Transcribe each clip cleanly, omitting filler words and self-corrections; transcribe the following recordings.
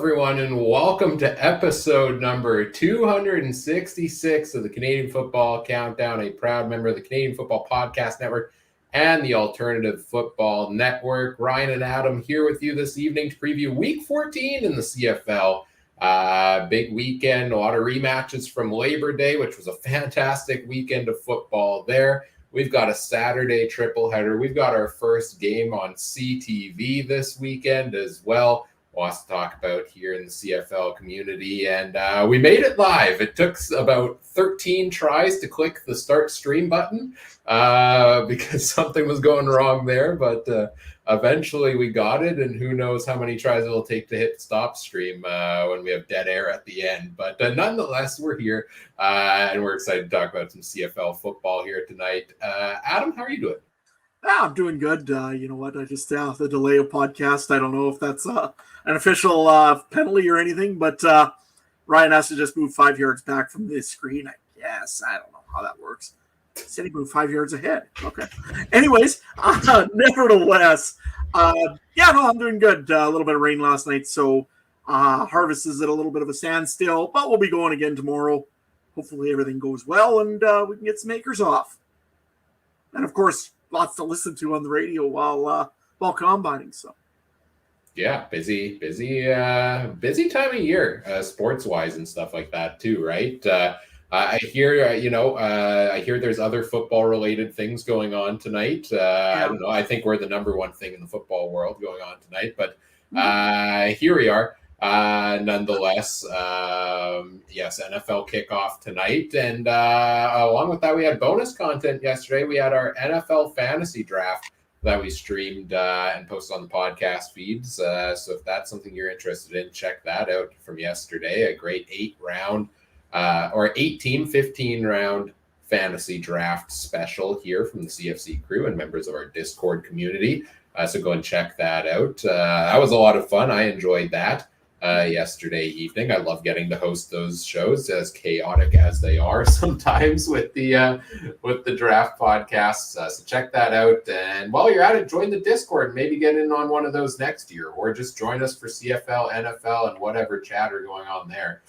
everyone, and welcome to episode number 266 of the Canadian Football Countdown, a proud member of the Canadian Football Podcast Network and the Alternative Football Network. Ryan and Adam here with you this evening to preview Week 14 in the CFL. Big weekend, a lot of rematches from Labor Day, which was a fantastic weekend of football there. We've got a Saturday triple header. We've got our first game on CTV this weekend as well. Lots to talk about here in the CFL community, and we made it live. It took about 13 tries to click the start stream button because something was going wrong there, but eventually we got it, and who knows how many tries it'll take to hit stop stream when we have dead air at the end. But nonetheless, we're here, and we're excited to talk about some CFL football here tonight. Adam, how are you doing? I'm doing good. You know what? I just the delay of podcast. I don't know if that's an official penalty or anything, but Ryan has to just move 5 yards back from the screen. I guess. I don't know how that works. He said he moved 5 yards ahead. Okay. Anyways, nevertheless, I'm doing good. A little bit of rain last night, so harvest is at a little bit of a standstill, but we'll be going again tomorrow. Hopefully everything goes well, and we can get some acres off. And of course, lots to listen to on the radio while combining. So, yeah, busy time of year, sports wise and stuff like that too, right? I hear, I hear there's other football related things going on tonight. I don't know. I think we're the number one thing in the football world going on tonight, but here we are. Nonetheless, yes, NFL kickoff tonight. And along with that, we had bonus content yesterday. We had our NFL fantasy draft that we streamed and posted on the podcast feeds. So if that's something you're interested in, check that out from yesterday. A great 8-round or 18, 15-round fantasy draft special here from the CFC crew and members of our Discord community. So go and check that out. That was a lot of fun. I enjoyed that. Yesterday evening. I love getting to host those shows, as chaotic as they are sometimes with the draft podcasts. So check that out. And while you're at it, join the Discord. Maybe get in on one of those next year, or just join us for CFL, NFL, and whatever chatter going on there.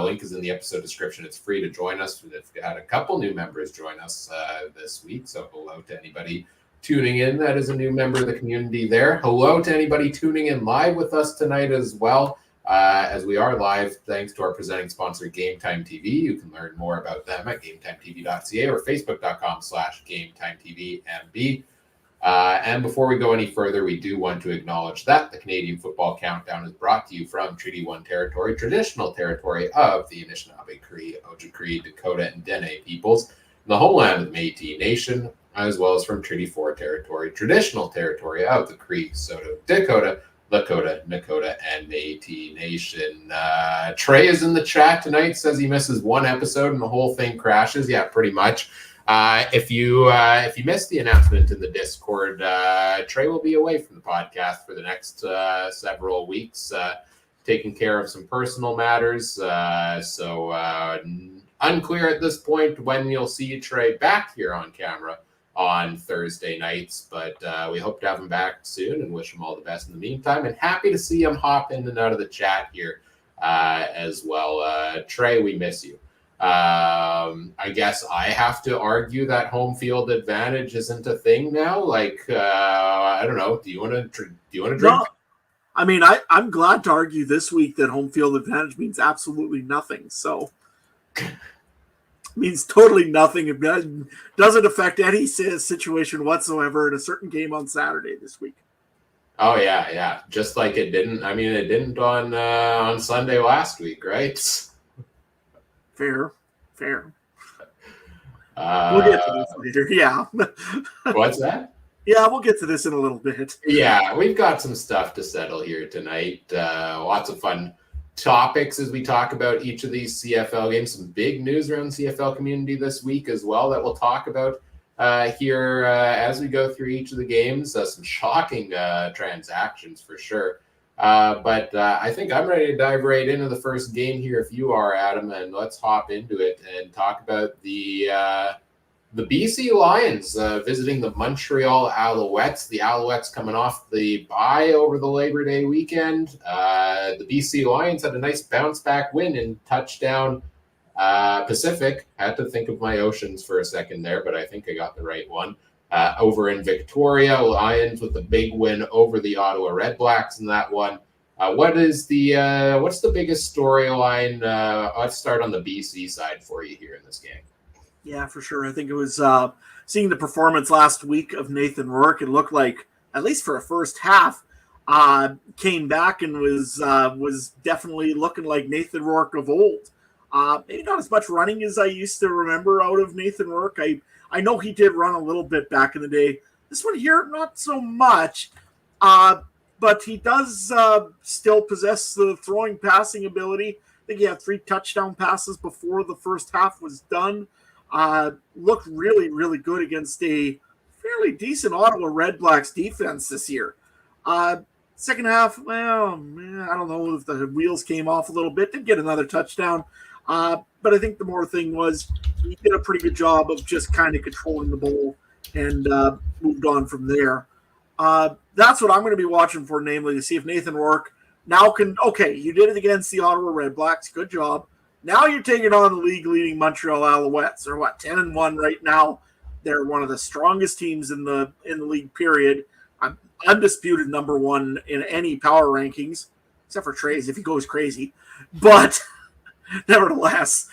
Link is in the episode description. It's free to join us. We've had a couple new members join us this week. So hello to anybody tuning in that is a new member of the community there. Hello to anybody tuning in live with us tonight as well, as we are live thanks to our presenting sponsor, Game Time TV. You can learn more about them at GameTimeTV.ca or Facebook.com/GameTimeTVMB. And before we go any further, we do want to acknowledge that the Canadian Football Countdown is brought to you from Treaty 1 territory, traditional territory of the Anishinaabe, Cree, Ojibwe, Dakota, and Dene peoples, the homeland of the Métis Nation, as well as from Treaty 4 territory, traditional territory of the Cree, Saulteaux, Dakota, Lakota, Nakota, and Métis Nation. Trey is in the chat tonight, says he misses one episode and the whole thing crashes. Yeah, pretty much. If you missed the announcement in the Discord, Trey will be away from the podcast for the next several weeks, taking care of some personal matters. So unclear at this point when you'll see Trey back here on camera on Thursday nights, but we hope to have him back soon and wish him all the best in the meantime, and happy to see him hop in and out of the chat here as well. Trey, we miss you. I guess I have to argue that home field advantage isn't a thing now. Like, I don't know. Do you want to drink? No. I mean, I'm glad to argue this week that home field advantage means absolutely nothing. So means totally nothing. It doesn't affect any situation whatsoever in a certain game on Saturday this week. Oh yeah. Just like it didn't. I mean, it didn't on Sunday last week, right? Fair. We'll get to this later. Yeah. What's that? Yeah, we'll get to this in a little bit. Yeah, we've got some stuff to settle here tonight. Lots of fun topics as we talk about each of these CFL games. Some big news around the CFL community this week as well that we'll talk about here as we go through each of the games. Some shocking transactions for sure. But I think I'm ready to dive right into the first game here if you are, Adam, and let's hop into it and talk about the The BC Lions visiting the Montreal Alouettes. The Alouettes coming off the bye over the Labor Day weekend. The BC Lions had a nice bounce back win in touchdown Pacific. Had to think of my oceans for a second there, but I think I got the right one. Over in Victoria, Lions with the big win over the Ottawa Redblacks in that one. What's the biggest storyline? Let's start on the BC side for you here in this game. Yeah, for sure. I think it was seeing the performance last week of Nathan Rourke. It looked like, at least for a first half, came back and was definitely looking like Nathan Rourke of old. Maybe not as much running as I used to remember out of Nathan Rourke. I know he did run a little bit back in the day. This one here, not so much. But he does still possess the throwing passing ability. I think he had 3 touchdown passes before the first half was done. Looked really, really good against a fairly decent Ottawa Redblacks defense this year. Second half, well, I don't know if the wheels came off a little bit. Did get another touchdown. But I think the more thing was he did a pretty good job of just kind of controlling the ball and moved on from there. That's what I'm going to be watching for, namely to see if Nathan Rourke now you did it against the Ottawa Redblacks. Good job. Now you're taking on the league-leading Montreal Alouettes. They're 10-1 right now. They're one of the strongest teams in the league. Period. Undisputed number 1 in any power rankings, except for Trey's if he goes crazy. But nevertheless,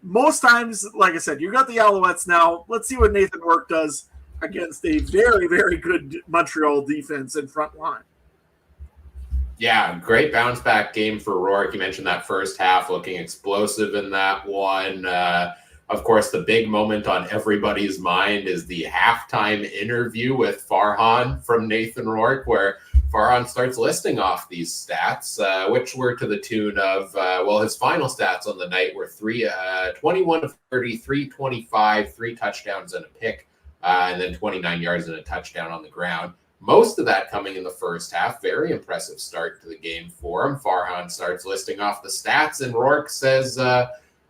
most times, like I said, you got the Alouettes now. Let's see what Nathan Rourke does against a very, very good Montreal defense and front line. Yeah, great bounce back game for Rourke. You mentioned that first half looking explosive in that one. Of course, the big moment on everybody's mind is the halftime interview with Farhan from Nathan Rourke, where Farhan starts listing off these stats, which were to the tune of, his final stats on the night were 21 of 33, 25, 3 touchdowns and a pick, and then 29 yards and a touchdown on the ground. Most of that coming in the first half. Very impressive start to the game for him. Farhan starts listing off the stats, and Rourke says,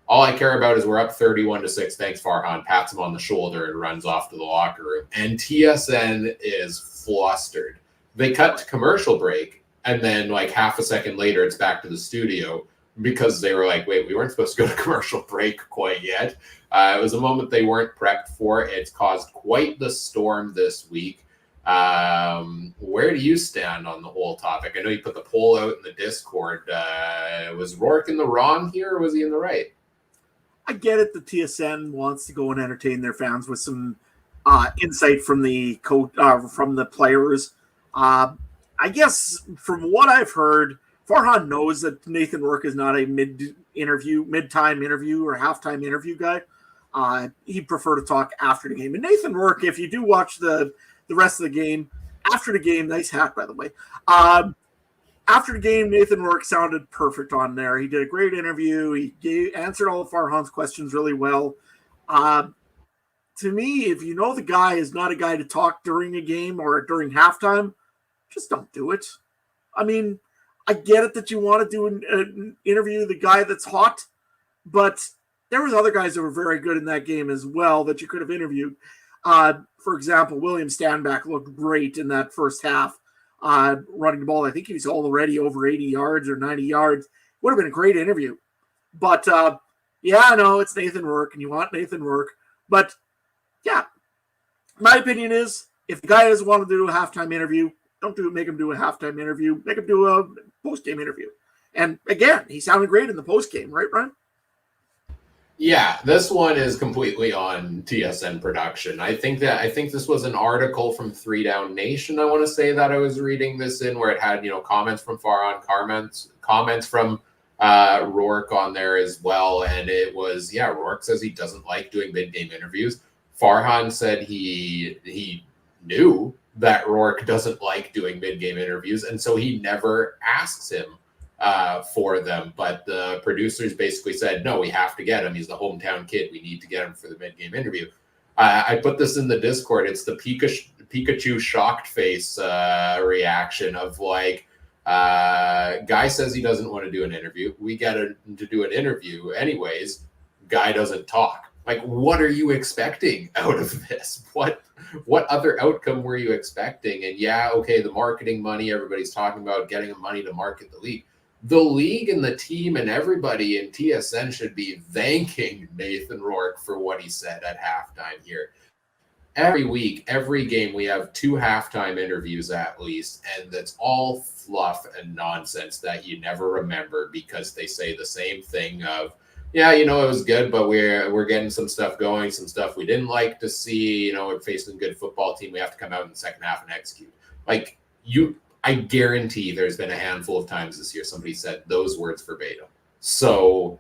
all I care about is we're up 31-6. Thanks, Farhan. Pats him on the shoulder and runs off to the locker room. And TSN is flustered. They cut to commercial break, and then like half a second later, it's back to the studio because they were like, wait, we weren't supposed to go to commercial break quite yet. It was a moment they weren't prepped for. It's caused quite the storm this week. Where do you stand on the whole topic? I know you put the poll out in the Discord. Was Rourke in the wrong here, or was he in the right? I get it. The TSN wants to go and entertain their fans with some insight from the from the players. I guess from what I've heard, Farhan knows that Nathan Rourke is not a mid-time interview or halftime interview guy. He'd prefer to talk after the game. And Nathan Rourke, if you do watch the rest of the game, after the game, nice hat, by the way. After the game, Nathan Rourke sounded perfect on there. He did a great interview. He answered all of Farhan's questions really well. To me, if you know the guy is not a guy to talk during a game or during halftime, just don't do it. I mean, I get it that you want to do an interview the guy that's hot, but there was other guys that were very good in that game as well that you could have interviewed. For example, William Stanback looked great in that first half, running the ball. I think he was already over 80 yards or 90 yards. Would have been a great interview. But, I know it's Nathan Rourke, and you want Nathan Rourke. But, yeah, my opinion is if the guy doesn't want to do a halftime interview, don't make him do a halftime interview. Make him do a post-game interview. And, again, he sounded great in the post-game, right, Ryan? Yeah, this one is completely on TSN production. I think this was an article from 3 Down Nation. I want to say that I was reading this in where it had, comments from Farhan, comments from Rourke on there as well. And it was, Rourke says he doesn't like doing mid-game interviews. Farhan said he knew that Rourke doesn't like doing mid-game interviews, and so he never asks him for them. But the producers basically said, no, we have to get him. He's the hometown kid. We need to get him for the mid-game interview. I put this in the Discord. It's the Pikachu shocked face reaction of like, guy says he doesn't want to do an interview. We get him to do an interview anyways. Guy doesn't talk. Like, what are you expecting out of this? What other outcome were you expecting? And yeah, okay, the marketing money, everybody's talking about getting the money to market the league. The league and the team and everybody in TSN should be thanking Nathan Rourke for what he said at halftime here. Every week, every game, we have 2 halftime interviews at least, and that's all fluff and nonsense that you never remember because they say the same thing of, yeah, it was good, but we're getting some stuff going, some stuff we didn't like to see. We're facing a good football team. We have to come out in the second half and execute. Like, I guarantee there's been a handful of times this year somebody said those words verbatim. So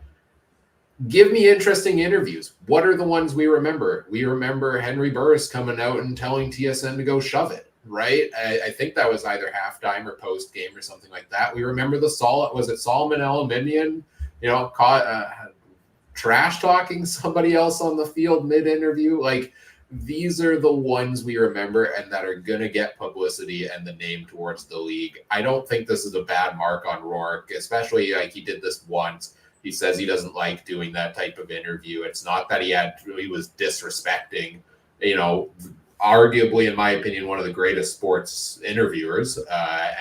give me interesting interviews. What are the ones we remember? We remember Henry Burris coming out and telling TSN to go shove it, right? I think that was either halftime or post game or something like that. We remember Solomon Aluminium, trash talking somebody else on the field mid-interview. Like, these are the ones we remember and that are going to get publicity and the name towards the league. I don't think this is a bad mark on Rourke, especially like he did this once. He says he doesn't like doing that type of interview. It's not that he was disrespecting, arguably, in my opinion, one of the greatest sports interviewers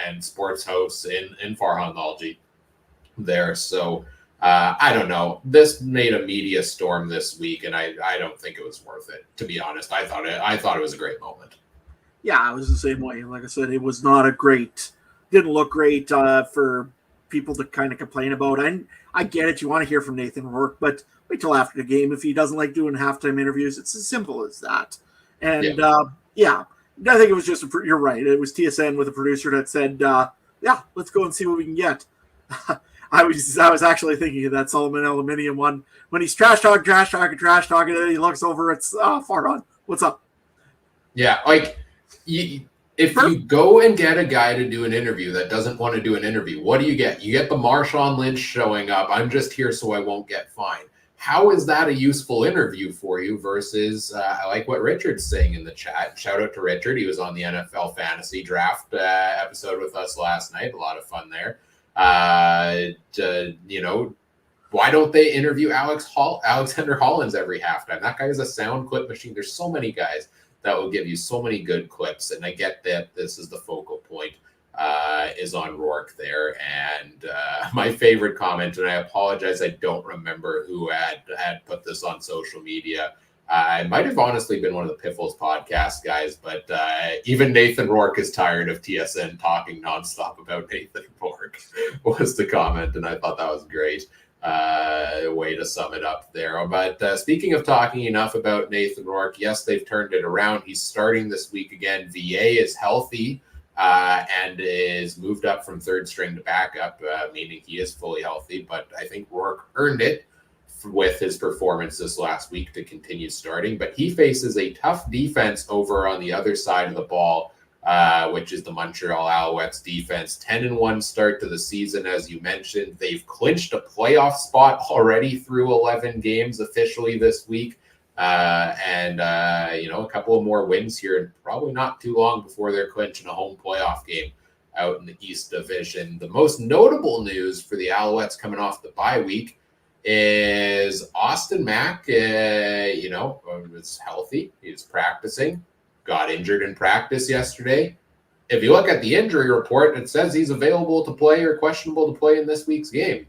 and sports hosts in Farhandology there. So I don't know. This made a media storm this week, and I don't think it was worth it, to be honest. I thought it was a great moment. Yeah, it was the same way. Like I said, it was not didn't look great for people to kind of complain about. And I get it. You want to hear from Nathan Rourke, but wait till after the game. If he doesn't like doing halftime interviews, it's as simple as that. And I think it was just, you're right. It was TSN with a producer that said, let's go and see what we can get. I was actually thinking of that Solomon Aluminium one when he's trash talking, and then he looks over, it's Farhan. What's up? Yeah, like if you go and get a guy to do an interview that doesn't want to do an interview, what do you get? You get the Marshawn Lynch showing up. I'm just here so I won't get fined. How is that a useful interview for you versus I like what Richard's saying in the chat. Shout out to Richard. He was on the NFL Fantasy Draft episode with us last night. A lot of fun there. Why don't they interview Alexander Hollins every halftime? That guy is a sound clip machine. There's so many guys that will give you so many good clips, and I get that this is the focal point is on Rourke there. And my favorite comment, and I apologize, I don't remember who had put this on social media. I might have honestly been one of the Piffles podcast guys, but even Nathan Rourke is tired of TSN talking nonstop about Nathan Rourke was the comment, and I thought that was great way to sum it up there. But speaking of talking enough about Nathan Rourke, yes, they've turned it around. He's starting this week again. VA is healthy and is moved up from third string to backup, meaning he is fully healthy. But I think Rourke earned it with his performance this last week to continue starting. But he faces a tough defense over on the other side of the ball, which is the Montreal Alouettes defense. 10-1 start to the season, as you mentioned. They've clinched a playoff spot already through 11 games officially this week. A couple of more wins here, and probably not too long before they're clinching a home playoff game out in the East Division. The most notable news for the Alouettes coming off the bye week is Austin Mack, was healthy. He was practicing, got injured in practice yesterday. If you look at the injury report, it says he's available to play or questionable to play in this week's game.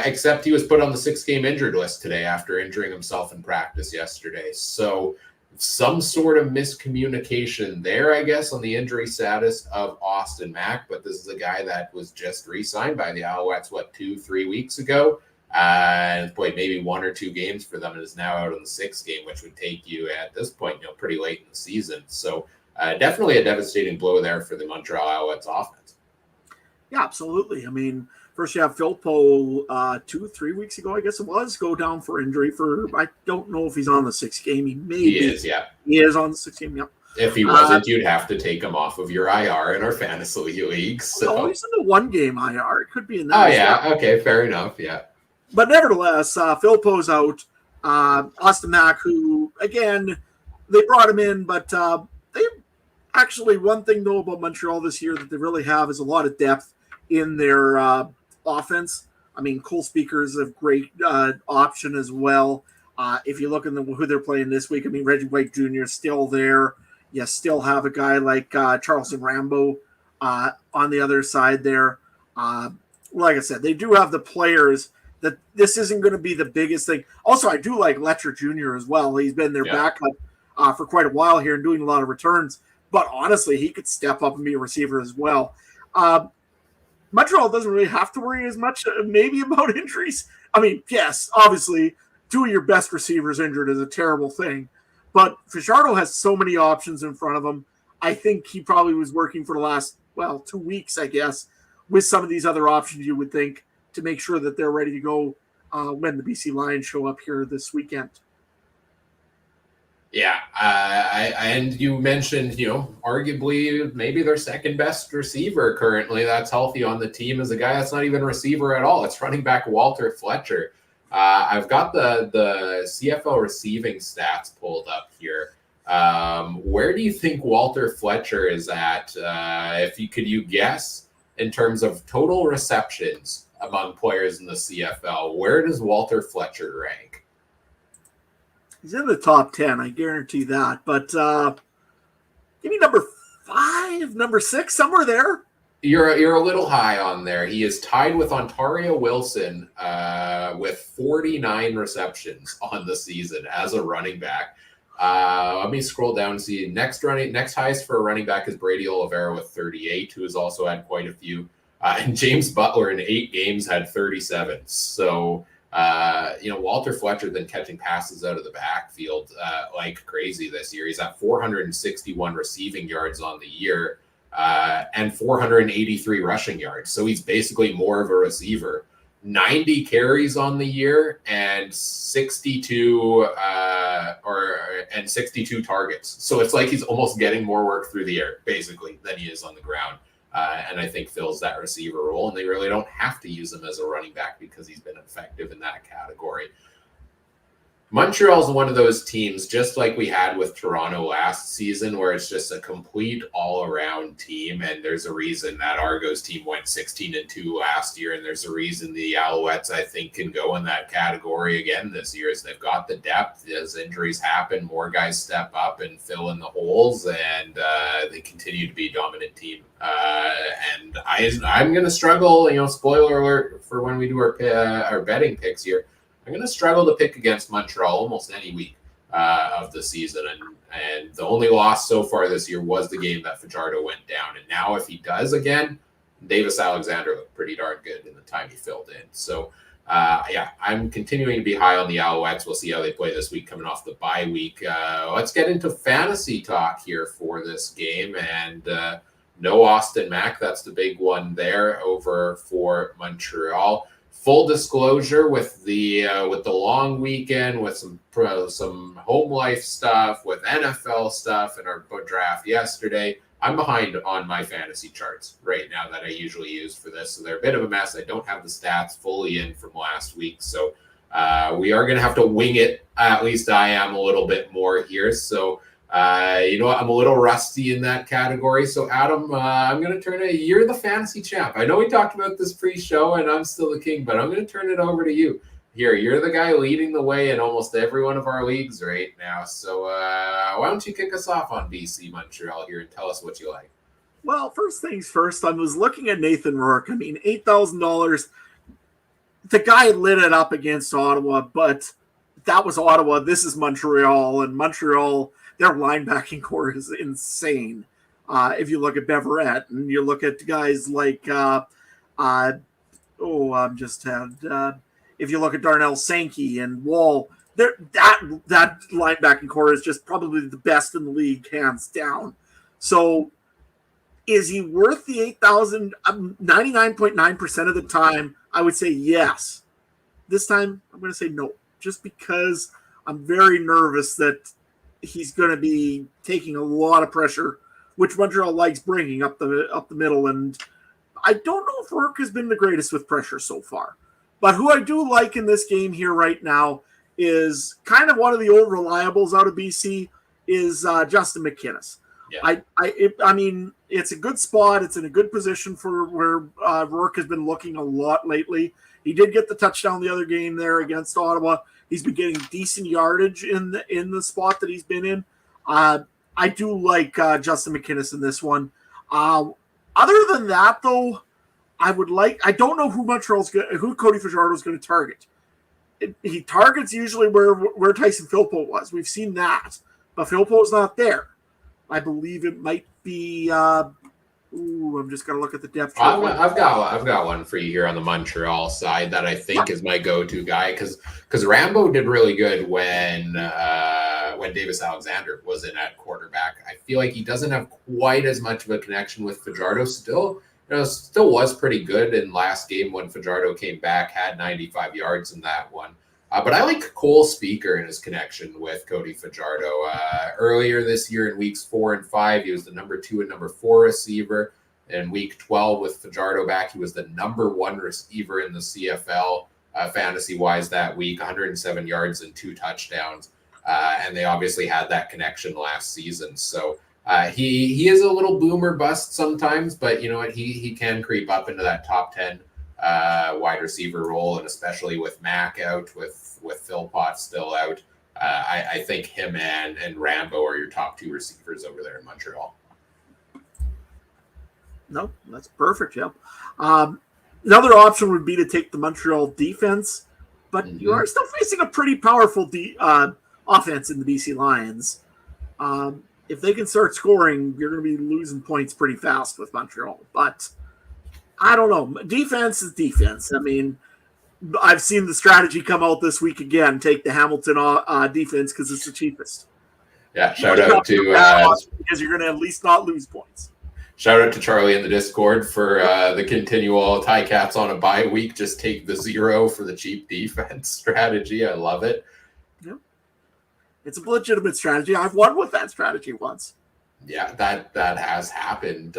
Except he was put on the 6-game injured list today after injuring himself in practice yesterday. So some sort of miscommunication there, I guess, on the injury status of Austin Mack. But this is a guy that was just re-signed by the Alouettes, 2-3 weeks ago? And played maybe 1 or 2 games for them and is now out on the 6th game, which would take you at this point, pretty late in the season. So definitely a devastating blow there for the Montreal Alouettes offense. Yeah, absolutely. I mean, first you have Philpo 2-3 weeks ago, I guess it was, go down for injury I don't know if he's on the 6th game. He is, yeah. He is on the 6th game, yep. If he wasn't, you'd have to take him off of your IR in our fantasy leagues. So. No, he's in the 1-game IR. It could be in that. Oh, yeah. Okay, fair enough, yeah. But nevertheless, Philpo's out. Austin Mack, who, again, they brought him in, but they actually, one thing, though, about Montreal this year that they really have is a lot of depth in their offense. I mean, Cole Speaker is a great option as well. If you look at who they're playing this week, I mean, Reggie White Jr. is still there. You still have a guy like Charleston Rambo on the other side there. Like I said, they do have the players that this isn't going to be the biggest thing. Also, I do like Letcher Jr. as well. He's been their backup for quite a while here and doing a lot of returns. But honestly, he could step up and be a receiver as well. Montreal doesn't really have to worry as much maybe about injuries. I mean, yes, obviously, two of your best receivers injured is a terrible thing. But Fajardo has so many options in front of him. I think he probably was working for the last, 2 weeks, I guess, with some of these other options you would think to make sure that they're ready to go when the BC Lions show up here this weekend. Yeah, and you mentioned, arguably maybe their second best receiver currently that's healthy on the team is a guy that's not even a receiver at all. It's running back Walter Fletcher. I've got the CFL receiving stats pulled up here. Where do you think Walter Fletcher is at? Could you guess in terms of total receptions among players in the CFL? Where does Walter Fletcher rank? He's in the top 10, I guarantee that. But give me number 5, number 6, somewhere there. You're a little high on there. He is tied with Ontario Wilson with 49 receptions on the season as a running back. Let me scroll down and see. Next highest for a running back is Brady Oliveira with 38, who has also had quite a few. And James Butler in 8 games had 37. So, Walter Fletcher then catching passes out of the backfield like crazy this year. He's at 461 receiving yards on the year and 483 rushing yards. So he's basically more of a receiver. 90 carries on the year and 62 targets. So it's like he's almost getting more work through the air, basically, than he is on the ground. And I think fills that receiver role, and they really don't have to use him as a running back because he's been effective in that category. Montreal is one of those teams, just like we had with Toronto last season, where it's just a complete all-around team, and there's a reason that Argos team went 16-2 last year, and there's a reason the Alouettes, I think, can go in that category again this year, is they've got the depth. As injuries happen, more guys step up and fill in the holes, and they continue to be a dominant team. And I'm going to struggle, spoiler alert for when we do our betting picks here. I'm going to struggle to pick against Montreal almost any week of the season. And the only loss so far this year was the game that Fajardo went down. And now if he does again, Davis Alexander looked pretty darn good in the time he filled in. So, I'm continuing to be high on the Alouettes. We'll see how they play this week coming off the bye week. Let's get into fantasy talk here for this game. And no Austin Mack. That's the big one there over for Montreal. Full disclosure, with the long weekend, with some home life stuff, with NFL stuff, and our draft yesterday, I'm behind on my fantasy charts right now that I usually use for this. So they're a bit of a mess. I don't have the stats fully in from last week, so we are going to have to wing it. At least I am a little bit more here. So I'm a little rusty in that category. So, Adam, I'm going to turn it. You're the fantasy champ. I know we talked about this pre-show, and I'm still the king, but I'm going to turn it over to you. Here, you're the guy leading the way in almost every one of our leagues right now. So, why don't you kick us off on BC Montreal here and tell us what you like? Well, first things first, I was looking at Nathan Rourke. I mean, $8,000. The guy lit it up against Ottawa, but that was Ottawa. This is Montreal, and Montreal, their linebacking core is insane. If you look at Beverett and you look at guys like, if you look at Darnell Sankey and Wall, that linebacking core is just probably the best in the league, hands down. So is he worth the 8,000? 99.9% of the time, I would say yes. This time, I'm going to say no, just because I'm very nervous that he's going to be taking a lot of pressure, which Montreal likes bringing up the middle. And I don't know if Rourke has been the greatest with pressure so far. But who I do like in this game here right now is kind of one of the old reliables out of BC is Justin McInnes. Yeah. I mean, it's a good spot. It's in a good position for where Rourke has been looking a lot lately. He did get the touchdown the other game there against Ottawa. He's been getting decent yardage in the spot that he's been in. I do like Justin McInnis in this one. Other than that, though, I don't know who Cody Fajardo is going to target. He targets usually where Tyson Philpo was. We've seen that, but Philpo's not there. I believe it might be. I'm just gonna look at the depth chart. I've got one for you here on the Montreal side that I think is my go-to guy because Rambo did really good when Davis Alexander was in at quarterback. I feel like he doesn't have quite as much of a connection with Fajardo still. Still was pretty good in last game when Fajardo came back, had 95 yards in that one. But I like Cole Speaker and his connection with Cody Fajardo. Earlier this year in weeks 4 and 5, he was the number 2 and number 4 receiver. In week 12 with Fajardo back, he was the number 1 receiver in the CFL fantasy-wise that week, 107 yards and 2 touchdowns. And they obviously had that connection last season. So he is a little boomer bust sometimes, but you know what? He can creep up into that top 10 wide receiver role, and especially with Mac out, with Phil Potts still out, I think him and Rambo are your top 2 receivers over there in Montreal. No, that's perfect. Yep. Another option would be to take the Montreal defense, but you are still facing a pretty powerful offense in the BC Lions. If they can start scoring, you're going to be losing points pretty fast with Montreal. But I don't know. Defense is defense. I mean, I've seen the strategy come out this week again. Take the Hamilton defense because it's the cheapest. Yeah, shout out to because you're going to at least not lose points. Shout out to Charlie in the Discord for the continual tie cats on a bye week. Just take the 0 for the cheap defense strategy. I love it. Yep. It's a legitimate strategy. I've won with that strategy once. Yeah, that has happened.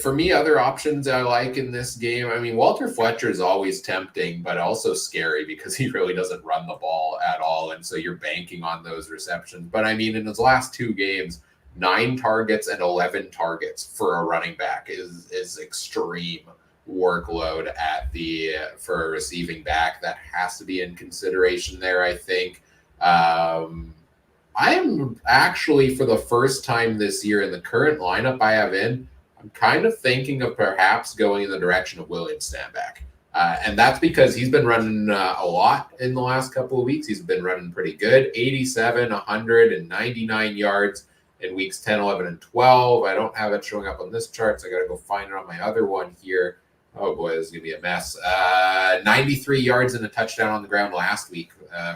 For me, other options I like in this game, I mean, Walter Fletcher is always tempting, but also scary because he really doesn't run the ball at all. And so you're banking on those receptions. But I mean, in his last 2 games, 9 targets and 11 targets for a running back is extreme workload for a receiving back. That has to be in consideration there, I think. I'm actually, for the first time this year in the current lineup I have in, I'm kind of thinking of perhaps going in the direction of William Stanback. And that's because he's been running a lot in the last couple of weeks. He's been running pretty good. 87, 100, and 99 yards in weeks 10, 11, and 12. I don't have it showing up on this chart, so I got to go find it on my other one here. Oh, boy, this is going to be a mess. 93 yards and a touchdown on the ground last week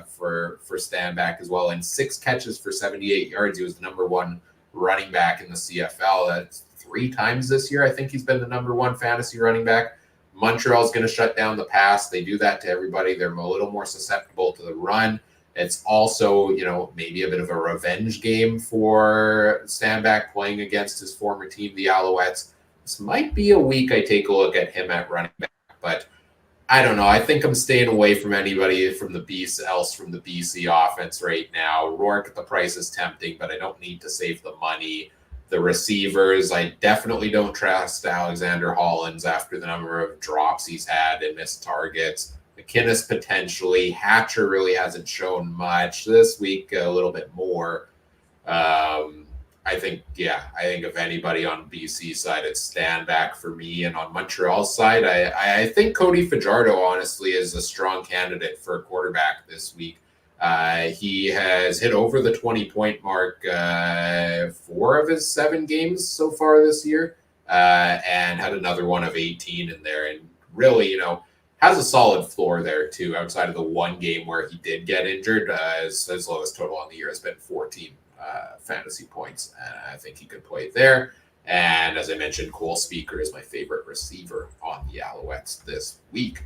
for Stanback as well, and 6 catches for 78 yards. He was the number 1 running back in the CFL. That's 3 times this year. I think he's been the number 1 fantasy running back. Montreal's going to shut down the pass. They do that to everybody. They're a little more susceptible to the run. It's also, maybe a bit of a revenge game for Stanback playing against his former team, the Alouettes. This might be a week I take a look at him at running back, but I don't know. I think I'm staying away from anybody from the BC offense right now. Rourke at the price is tempting, but I don't need to save the money. The receivers, I definitely don't trust Alexander Hollins after the number of drops he's had and missed targets. McInnis potentially. Hatcher really hasn't shown much. This week, a little bit more. I think if anybody on BC side, it's Stanback for me. And on Montreal's side, I think Cody Fajardo, honestly, is a strong candidate for a quarterback this week. He has hit over the 20-point mark 4 of his 7 games so far this year, and had another one of 18 in there. And really, has a solid floor there, too, outside of the 1 game where he did get injured. His lowest total on the year has been 14 fantasy points. I think he could play there. And as I mentioned, Cole Speaker is my favorite receiver on the Alouettes this week.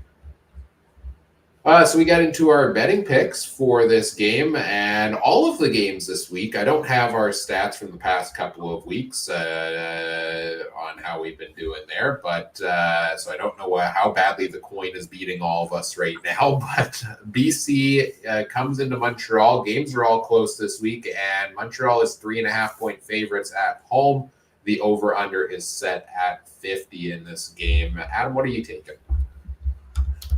So we got into our betting picks for this game and all of the games this week. I don't have our stats from the past couple of weeks on how we've been doing there, but so I don't know how badly the coin is beating all of us right now. But BC comes into Montreal. Games are all close this week, and Montreal is 3.5-point favorites at home. The over/under is set at 50 in this game. Adam, what are you taking?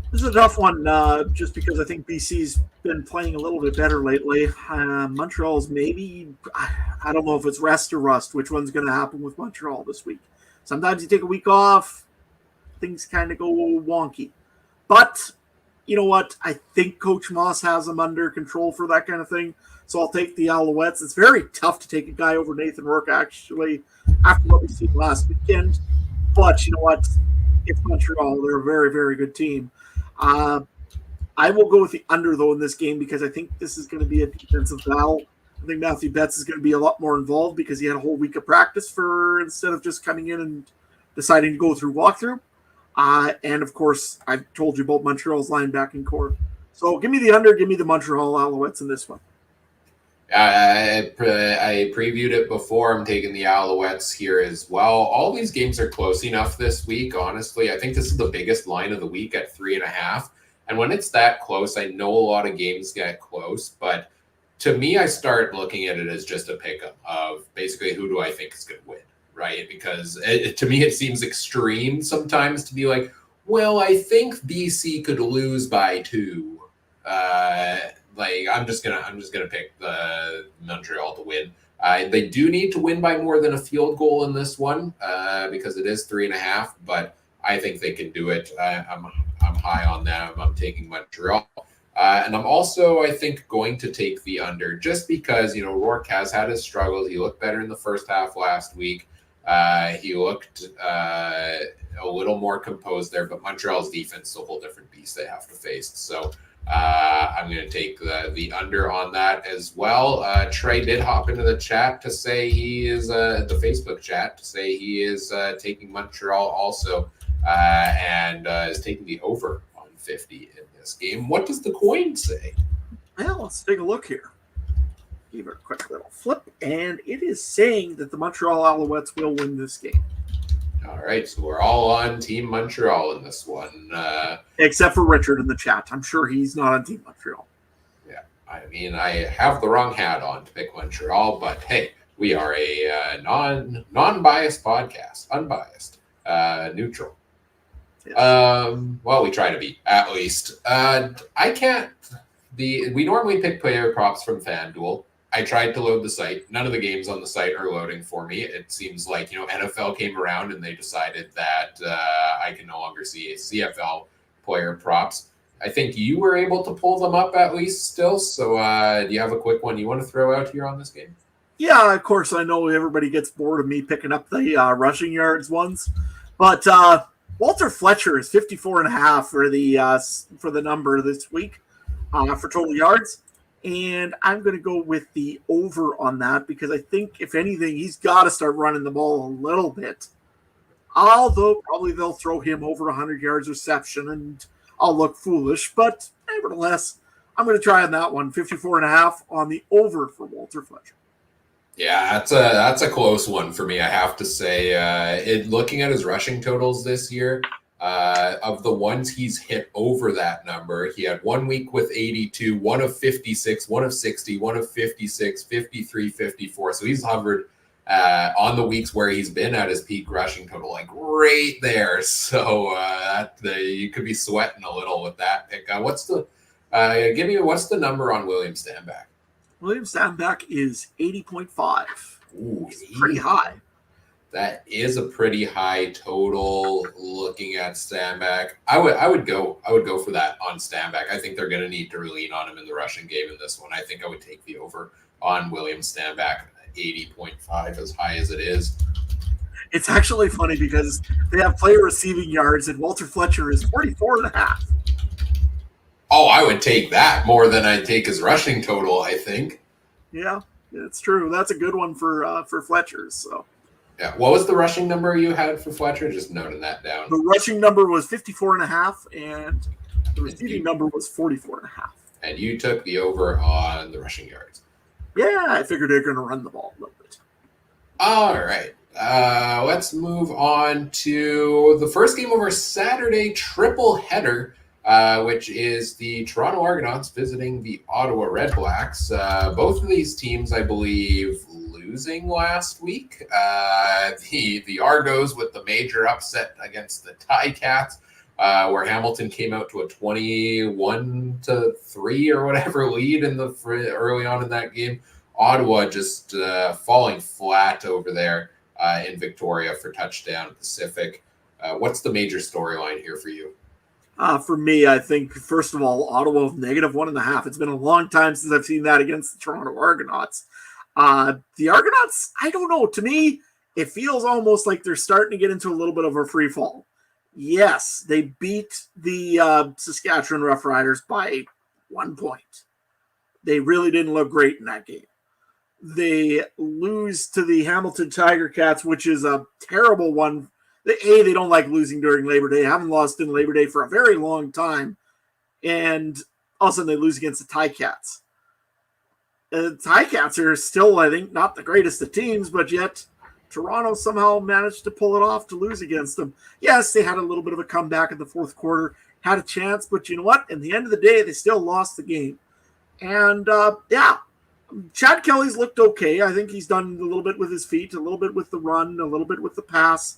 This is a tough one, just because I think BC's been playing a little bit better lately. Montreal's maybe, I don't know if it's rest or rust. Which one's going to happen with Montreal this week? Sometimes you take a week off, things kind of go wonky. But you know what? I think Coach Moss has them under control for that kind of thing. So I'll take the Alouettes. It's very tough to take a guy over Nathan Rourke, actually, after what we seen last weekend. But you know what? It's Montreal. They're a very, very good team. Uh, I will go with the under, though, in this game because I think this is going to be a defensive battle. I think Matthew Betts is going to be a lot more involved because he had a whole week of practice instead of just coming in and deciding to go through walkthrough. And, of course, I told you about Montreal's linebacking core. So give me the under, give me the Montreal Alouettes in this one. I previewed it before. I'm taking the Alouettes here as well. All these games are close enough this week, honestly. I think this is the biggest line of the week at 3.5. And when it's that close, I know a lot of games get close, but to me, I start looking at it as just a pick-up of basically who do I think is going to win, right? Because to me, it seems extreme sometimes to be like, well, I think BC could lose by 2. I'm just gonna pick the Montreal to win. They do need to win by more than a field goal in this one because it is 3.5. But I think they can do it. I'm high on them. I'm taking Montreal, and I'm also I think going to take the under just because Rourke has had his struggles. He looked better in the first half last week. He looked a little more composed there, but Montreal's defense is a whole different beast they have to face. So. I'm going to take the under on that as well. Trey did hop into the chat to say he is the Facebook chat to say he is taking Montreal also and is taking the over on 50 in this game. What does the coin say? Well, let's take a look here. Give it a quick little flip, and it is saying that the Montreal Alouettes will win this game. All right, so we're all on Team Montreal in this one. Except for Richard in the chat. I'm sure he's not on Team Montreal. Yeah, I mean, I have the wrong hat on to pick Montreal, but hey, we are a non-biased podcast, unbiased, neutral. Yes. Well, we try to be, at least. We normally pick player props from FanDuel. I tried to load the site. None of the games on the site are loading for me. It seems like, NFL came around and they decided that I can no longer see CFL player props. I think you were able to pull them up at least still. So do you have a quick one you want to throw out here on this game? Yeah, of course. I know everybody gets bored of me picking up the rushing yards ones. But Walter Fletcher is 54.5 for the number this week for total yards. And I'm going to go with the over on that because I think, if anything, he's got to start running the ball a little bit. Although probably they'll throw him over 100 yards reception and I'll look foolish. But nevertheless, I'm going to try on that one, 54.5 on the over for Walter Fletcher. Yeah, that's a close one for me, I have to say. Looking at his rushing totals this year, of the ones he's hit over that number, he had 1 week with 82, one of 56, one of 60, one of 56, 53, 54. So he's hovered on the weeks where he's been at his peak rushing total, like right there. So you could be sweating a little with that pick. What's the number on William Stanback? William Stanback is 80.5. Ooh, pretty high. That is a pretty high total. Looking at Stanback, I would go for that on Stanback. I think they're going to need to lean on him in the rushing game in this one. I think I would take the over on William Stanback, 80.5, as high as it is. It's actually funny because they have player receiving yards, and Walter Fletcher is 44.5. Oh, I would take that more than I'd take his rushing total, I think. Yeah, it's true. That's a good one for Fletcher. So. Yeah. What was the rushing number you had for Fletcher? Just noting that down. The rushing number was 54.5, and the receiving number was 44.5. And you took the over on the rushing yards. Yeah, I figured they're going to run the ball a little bit. All right. Let's move on to the first game of our Saturday triple header, which is the Toronto Argonauts visiting the Ottawa Redblacks. Both of these teams, I believe, losing last week. The Argos with the major upset against the Ticats. where Hamilton came out to a 21-3 or whatever lead early on in that game. Ottawa just falling flat over there in Victoria for touchdown Pacific. What's the major storyline here for you? For me, I think, first of all, Ottawa -1.5. It's been a long time since I've seen that against the Toronto Argonauts. The Argonauts, I don't know. To me, it feels almost like they're starting to get into a little bit of a free fall. Yes, they beat the Saskatchewan Roughriders by 1 point. They really didn't look great in that game. They lose to the Hamilton Tiger Cats, which is a terrible one. They don't like losing during Labor Day. They haven't lost in Labor Day for a very long time. And all of a sudden they lose against the Ticats. The Ticats are still, I think, not the greatest of teams, but yet Toronto somehow managed to pull it off to lose against them. Yes, they had a little bit of a comeback in the fourth quarter, had a chance, but you know what? At the end of the day, they still lost the game. And, Chad Kelly's looked okay. I think he's done a little bit with his feet, a little bit with the run, a little bit with the pass.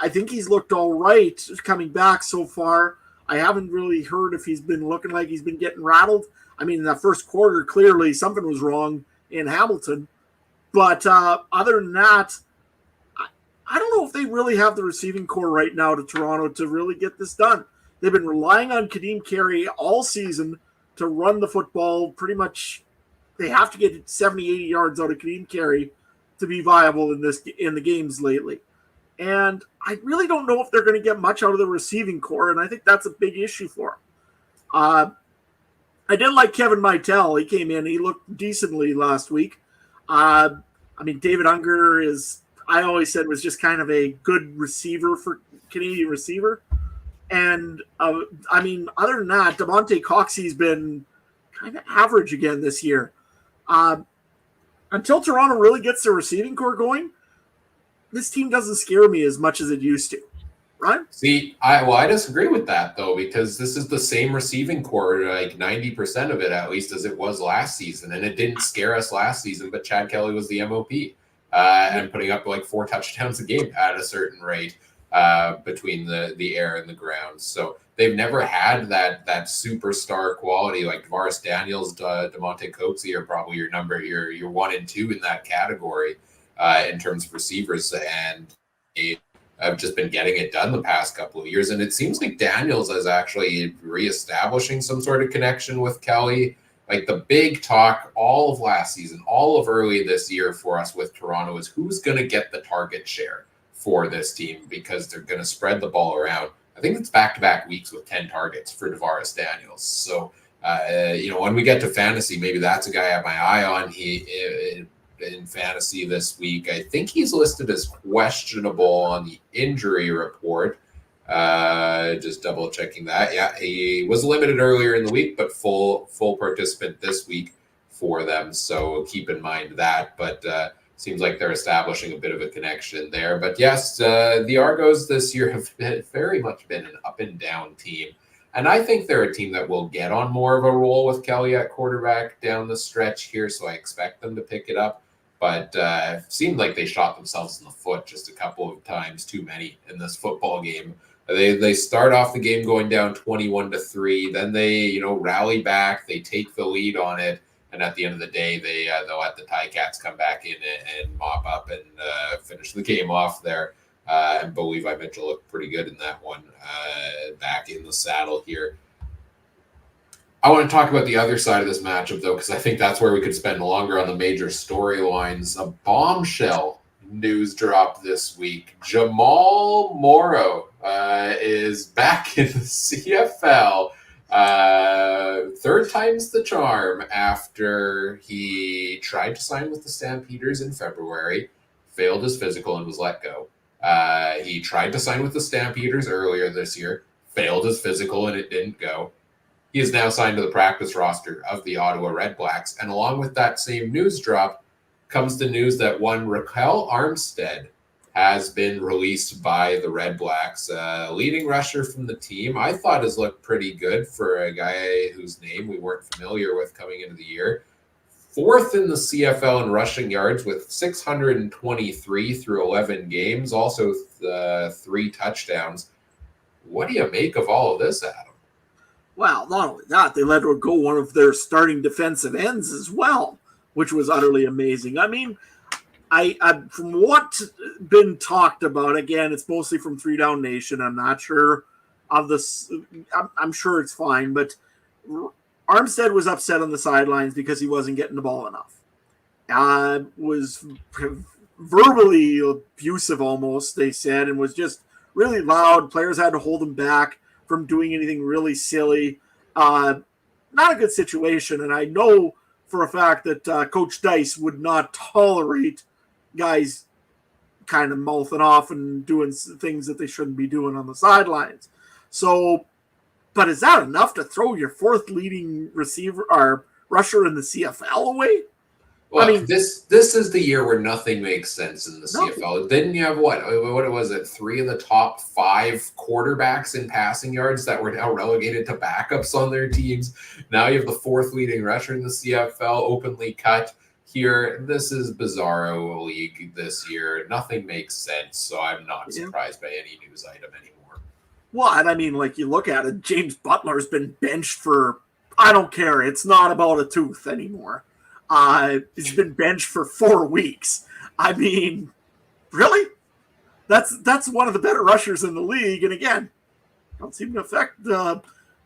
I think he's looked all right coming back so far. I haven't really heard if he's been looking like he's been getting rattled. I mean, in that first quarter, clearly something was wrong in Hamilton. But other than that, I don't know if they really have the receiving core right now to Toronto to really get this done. They've been relying on Kadeem Carey all season to run the football. Pretty much they have to get 70, 80 yards out of Kadeem Carey to be viable in the games lately. And I really don't know if they're going to get much out of the receiving core, and I think that's a big issue for them. I did like Kevin Meitel. He came in. He looked decently last week. David Unger I always said, was just kind of a good receiver for Canadian receiver. And, other than that, DeMonte Coxey's been kind of average again this year. Until Toronto really gets their receiving core going, this team doesn't scare me as much as it used to, right? See, I disagree with that, though, because this is the same receiving core, like 90% of it, at least, as it was last season. And it didn't scare us last season, but Chad Kelly was the MOP and putting up like 4 touchdowns a game at a certain rate between the air and the ground. So they've never had that superstar quality like Tavares Daniels, DeMonte Coxey are probably your 1 and 2 in that category. In terms of receivers, and I've just been getting it done the past couple of years. And it seems like Daniels is actually reestablishing some sort of connection with Kelly. Like the big talk all of last season, all of early this year for us with Toronto is who's going to get the target share for this team because they're going to spread the ball around. I think it's back-to-back weeks with 10 targets for Tavares Daniels. So, when we get to fantasy, maybe that's a guy I have my eye on. In fantasy this week. I think he's listed as questionable on the injury report. Just double checking that. Yeah, he was limited earlier in the week, but full participant this week for them. So keep in mind that. But seems like they're establishing a bit of a connection there. But yes, the Argos this year have very much been an up and down team. And I think they're a team that will get on more of a roll with Kelly at quarterback down the stretch here. So I expect them to pick it up. But it seemed like they shot themselves in the foot just a couple of times too many in this football game. They start off the game going down 21-3. Then they rally back. They take the lead on it, and at the end of the day, they'll let the Ticats come back in and mop up and finish the game off there. And Bo Levi Mitchell looked pretty good in that one. Back in the saddle here. I want to talk about the other side of this matchup, though, because I think that's where we could spend longer on the major storylines. A bombshell news drop this week. Jamal Morrow is back in the CFL. Third time's the charm after he tried to sign with the Stampeders in February, failed his physical, and was let go. He tried to sign with the Stampeders earlier this year, failed his physical, and it didn't go. He is now signed to the practice roster of the Ottawa Redblacks. And along with that same news drop comes the news that one Raquel Armstead has been released by the Redblacks. Leading rusher from the team, I thought has looked pretty good for a guy whose name we weren't familiar with coming into the year. 4th in the CFL in rushing yards with 623 through 11 games, also 3 touchdowns. What do you make of all of this, Adam? Well, not only that, they let go one of their starting defensive ends as well, which was utterly amazing. I mean, I from what's been talked about, again, it's mostly from Three Down Nation. I'm not sure of this. I'm sure it's fine, but Armstead was upset on the sidelines because he wasn't getting the ball enough. Was verbally abusive almost, they said, and was just really loud. Players had to hold him back from doing anything really silly. Not a good situation, and I know for a fact that Coach Dice would not tolerate guys kind of mouthing off and doing things that they shouldn't be doing on the sidelines. So, but is that enough to throw your fourth leading receiver or rusher in the CFL away? Look, I mean, this is the year where nothing makes sense in the CFL. Didn't you have what was it? 3 of the top 5 quarterbacks in passing yards that were now relegated to backups on their teams. Now you have the 4th leading rusher in the CFL openly cut here. This is bizarro league this year. Nothing makes sense, so I'm not surprised by any news item anymore. Well, and I mean, like you look at it, James Butler's been benched for, I don't care. It's not about a tooth anymore. He's been benched for 4 weeks. I mean, really? That's one of the better rushers in the league. And again, don't seem to affect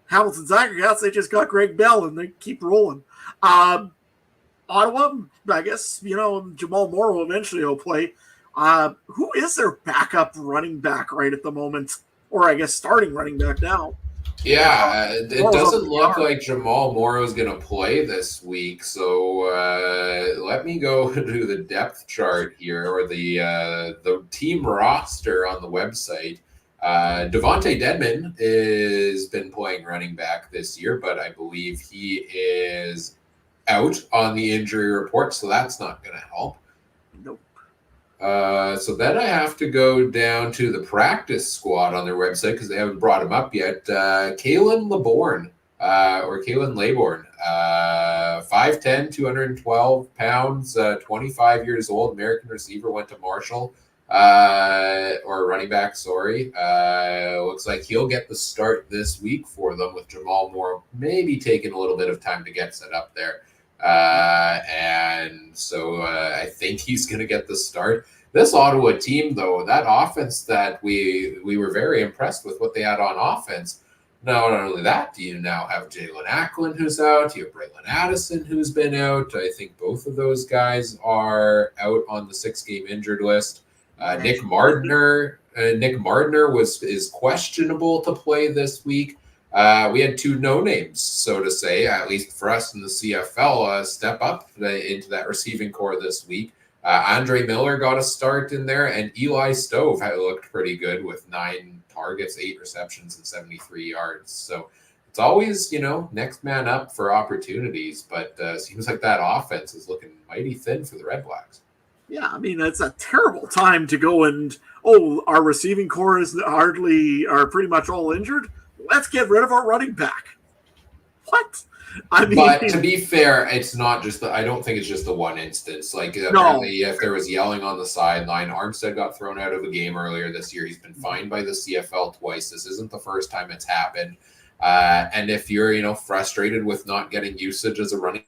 Hamilton's aggregates. They just got Greg Bell and they keep rolling. Ottawa, I guess, Jamal Morrow eventually will play. Who is their backup running back right at the moment? Or I guess starting running back now? Yeah, it doesn't look like Jamal Morrow is going to play this week. So let me go to the depth chart here, or the team roster on the website. Devontae Dedmon has been playing running back this year, but I believe he is out on the injury report, so that's not going to help. Nope. So then I have to go down to the practice squad on their website because they haven't brought him up yet. Kalen Laborn, 5'10", 212 pounds, 25 years old, American receiver, went to Marshall, or running back, sorry. Looks like he'll get the start this week for them with Jamal Moore maybe taking a little bit of time to get set up there. And so I think he's going to get the start. This Ottawa team, though, that offense that we were very impressed with what they had on offense. Not only that, do you now have Jalen Acklin who's out? You have Braylon Addison who's been out. I think both of those guys are out on the 6-game injured list. Nick Mardner is questionable to play this week. We had 2 no-names, so to say, at least for us in the CFL, step up into that receiving core this week. Andre Miller got a start in there, and Eli Stove looked pretty good with 9 targets, 8 receptions, and 73 yards. So it's always, next man up for opportunities, but seems like that offense is looking mighty thin for the Redblacks. Yeah, I mean, it's a terrible time to go and, our receiving core is pretty much all injured. Let's get rid of our running back. What? I mean, but to be fair, it's not just I don't think it's just the one instance. Like, apparently, if there was yelling on the sideline, Armstead got thrown out of a game earlier this year. He's been fined by the CFL twice. This isn't the first time it's happened. And if you're, frustrated with not getting usage as a running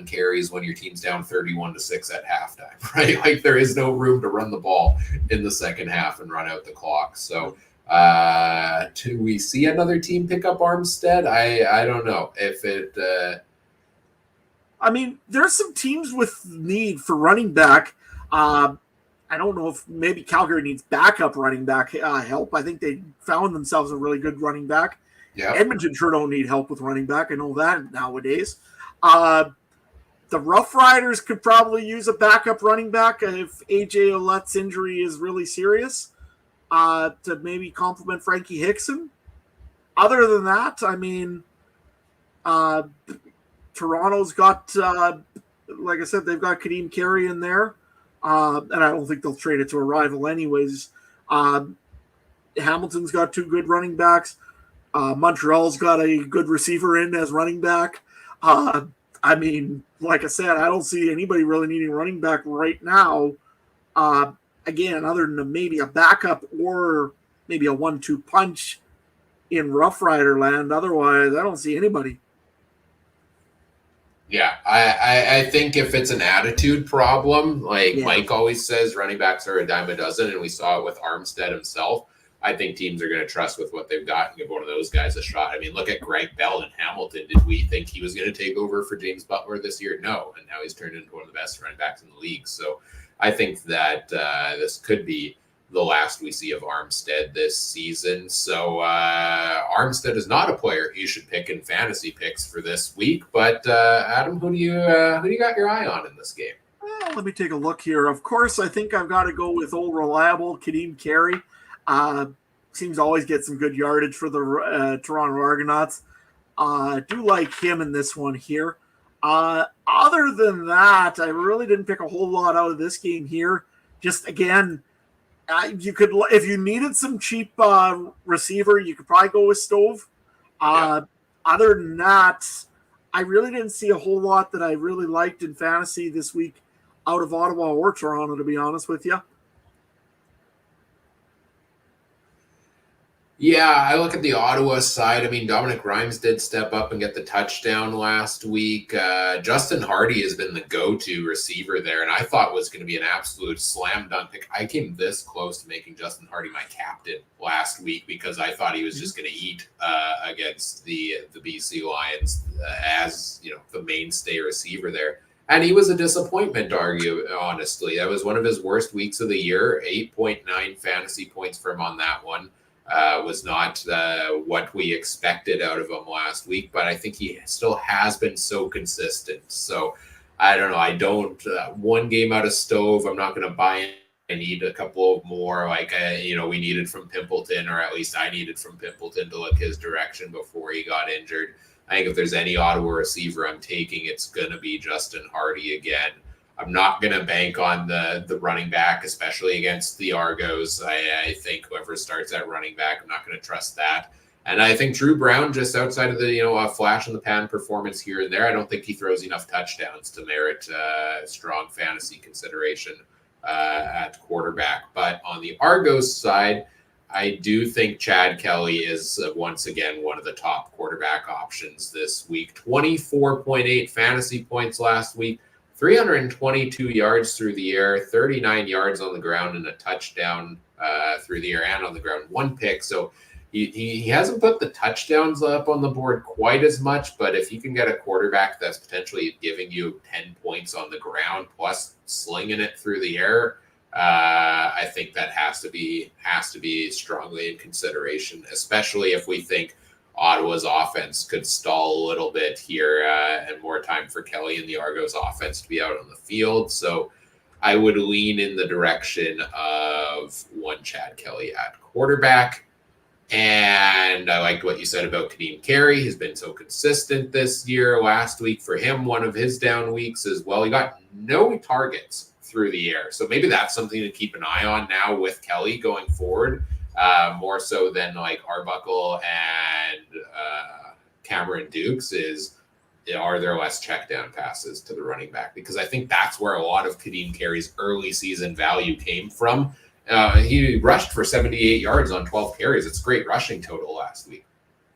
carries when your team's down 31-6 at halftime, right? Like, there is no room to run the ball in the second half and run out the clock. So do we see another team pick up Armstead? I don't know if it I mean, there's some teams with need for running back. I don't know if maybe Calgary needs backup running back help. I think they found themselves a really good running back. Yeah. Edmonton sure don't need help with running back. I know that nowadays. The Roughriders could probably use a backup running back if AJ Ouellette's injury is really serious, to maybe complement Frankie Hickson. Other than that, I mean, Toronto's got, like I said, they've got Kadeem Carey in there, and I don't think they'll trade it to a rival anyways. Hamilton's got 2 good running backs. Montreal's got a good receiver in as running back. I mean, like I said, I don't see anybody really needing running back right now. I again, other than maybe a backup or maybe a 1-2 punch in Rough Rider land, otherwise I don't see anybody. Yeah, I think if it's an attitude problem, like Yeah. Mike always says, running backs are a dime a dozen, and we saw it with Armstead himself. I think teams are going to trust with what they've got and give one of those guys a shot. I mean, look at Greg Bell in Hamilton. Did we think he was going to take over for James Butler this year? No, and now he's turned into one of the best running backs in the league. So I think that this could be the last we see of Armstead this season. So Armstead is not a player you should pick in fantasy picks for this week. But Adam, who do you got your eye on in this game? Well, let me take a look here. Of course, I think I've got to go with old reliable Kadeem Carey. Seems to always get some good yardage for the Toronto Argonauts. Do like him in this one here. Other than that, I really didn't pick a whole lot out of this game here. Just again, you could, if you needed some cheap receiver, you could probably go with Stove. Other than that, I really didn't see a whole lot that I really liked in fantasy this week out of Ottawa or Toronto, to be honest with you. Yeah, I look at the Ottawa side. I mean, Dominic Rhymes did step up and get the touchdown last week. Justin Hardy has been the go-to receiver there, and I thought was going to be an absolute slam dunk pick. I came this close to making Justin Hardy my captain last week because I thought he was just going to eat against the BC Lions as the mainstay receiver there. And he was a disappointment, honestly. That was one of his worst weeks of the year. 8.9 fantasy points for him on that one. Was not what we expected out of him last week, but I think he still has been so consistent. So I don't know. I don't one game out of Stove. I'm not going to buy it. I need a couple more, like we needed from Pimpleton, or at least I needed from Pimpleton to look his direction before he got injured. I think if there's any Ottawa receiver I'm taking, it's going to be Justin Hardy again. I'm not going to bank on the running back, especially against the Argos. I think whoever starts at running back, I'm not going to trust that. And I think Drew Brown, just outside of the flash in the pan performance here and there, I don't think he throws enough touchdowns to merit strong fantasy consideration at quarterback. But on the Argos side, I do think Chad Kelly is once again one of the top quarterback options this week. 24.8 fantasy points last week. 322 yards through the air, 39 yards on the ground, and a touchdown through the air and on the ground, one pick. So he hasn't put the touchdowns up on the board quite as much, but if you can get a quarterback that's potentially giving you 10 points on the ground plus slinging it through the air, I think that has to be strongly in consideration, especially if we think Ottawa's offense could stall a little bit here and more time for Kelly and the Argos offense to be out on the field. So I would lean in the direction of one Chad Kelly at quarterback. And I liked what you said about Kadeem Carey. He's been so consistent this year. Last week for him, one of his down weeks as well. He got no targets through the air. So maybe that's something to keep an eye on now with Kelly going forward. More so than like Arbuckle and Cameron Dukes are there less check down passes to the running back? Because I think that's where a lot of Kadeem Carey's early season value came from. He rushed for 78 yards on 12 carries. It's a great rushing total last week.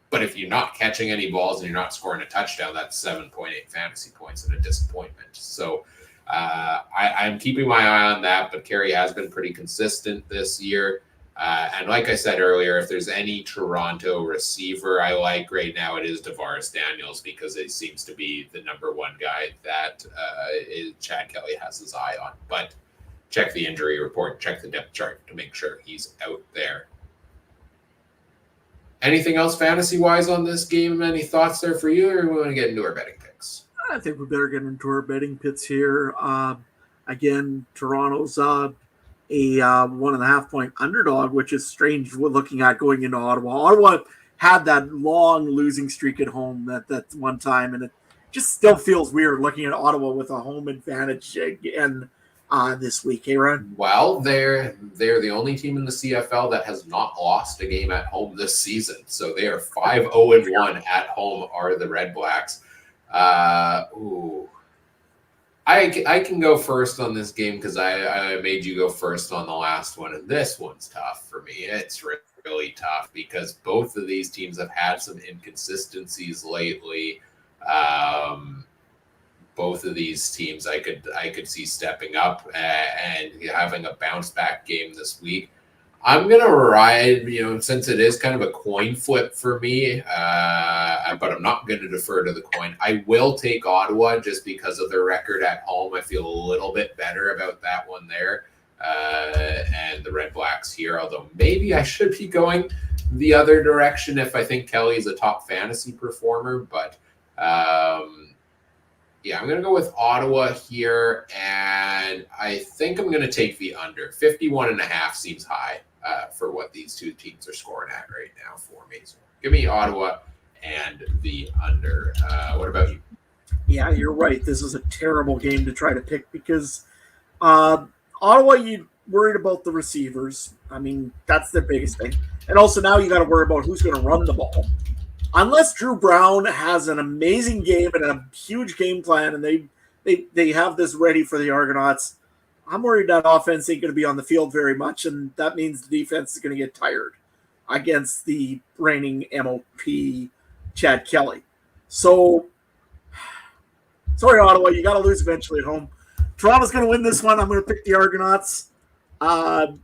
But if you're not catching any balls and you're not scoring a touchdown, that's 7.8 fantasy points and a disappointment. So I'm keeping my eye on that, but Carey has been pretty consistent this year. And like I said earlier, if there's any Toronto receiver I like right now, it is DeVaris Daniels, because it seems to be the number one guy that Chad Kelly has his eye on. But check the injury report, check the depth chart to make sure he's out there. Anything else fantasy-wise on this game? Any thoughts there for you, or we want to get into our betting picks? I think we better get into our betting picks here. Again, Toronto's a 1.5 point underdog, which is strange looking at going into Ottawa. Ottawa had that long losing streak at home that one time, and it just still feels weird looking at Ottawa with a home advantage again this week. Hey, Ron? Well, they're the only team in the CFL that has not lost a game at home this season. So they are 5-0-1 at home, are the Redblacks. I can go first on this game because I made you go first on the last one, and this one's tough for me. It's really tough because both of these teams have had some inconsistencies lately. Both of these teams I could see stepping up and having a bounce back game this week. I'm gonna ride, since it is kind of a coin flip for me, but I'm not going to defer to the coin. I will take Ottawa just because of their record at home. I feel a little bit better about that one there, and the Redblacks here. Although maybe I should be going the other direction if I think Kelly is a top fantasy performer, but. Yeah, I'm going to go with Ottawa here, and I think I'm going to take the under. 51.5 seems high for what these two teams are scoring at right now for me. So give me Ottawa and the under. What about you? Yeah, you're right. This is a terrible game to try to pick because Ottawa, you worried about the receivers. I mean, that's the biggest thing. And also now you got to worry about who's going to run the ball. Unless Drew Brown has an amazing game and a huge game plan and they have this ready for the Argonauts, I'm worried that offense ain't going to be on the field very much, and that means the defense is going to get tired against the reigning MOP Chad Kelly. So, sorry, Ottawa, you got to lose eventually at home. Toronto's going to win this one. I'm going to pick the Argonauts. I'm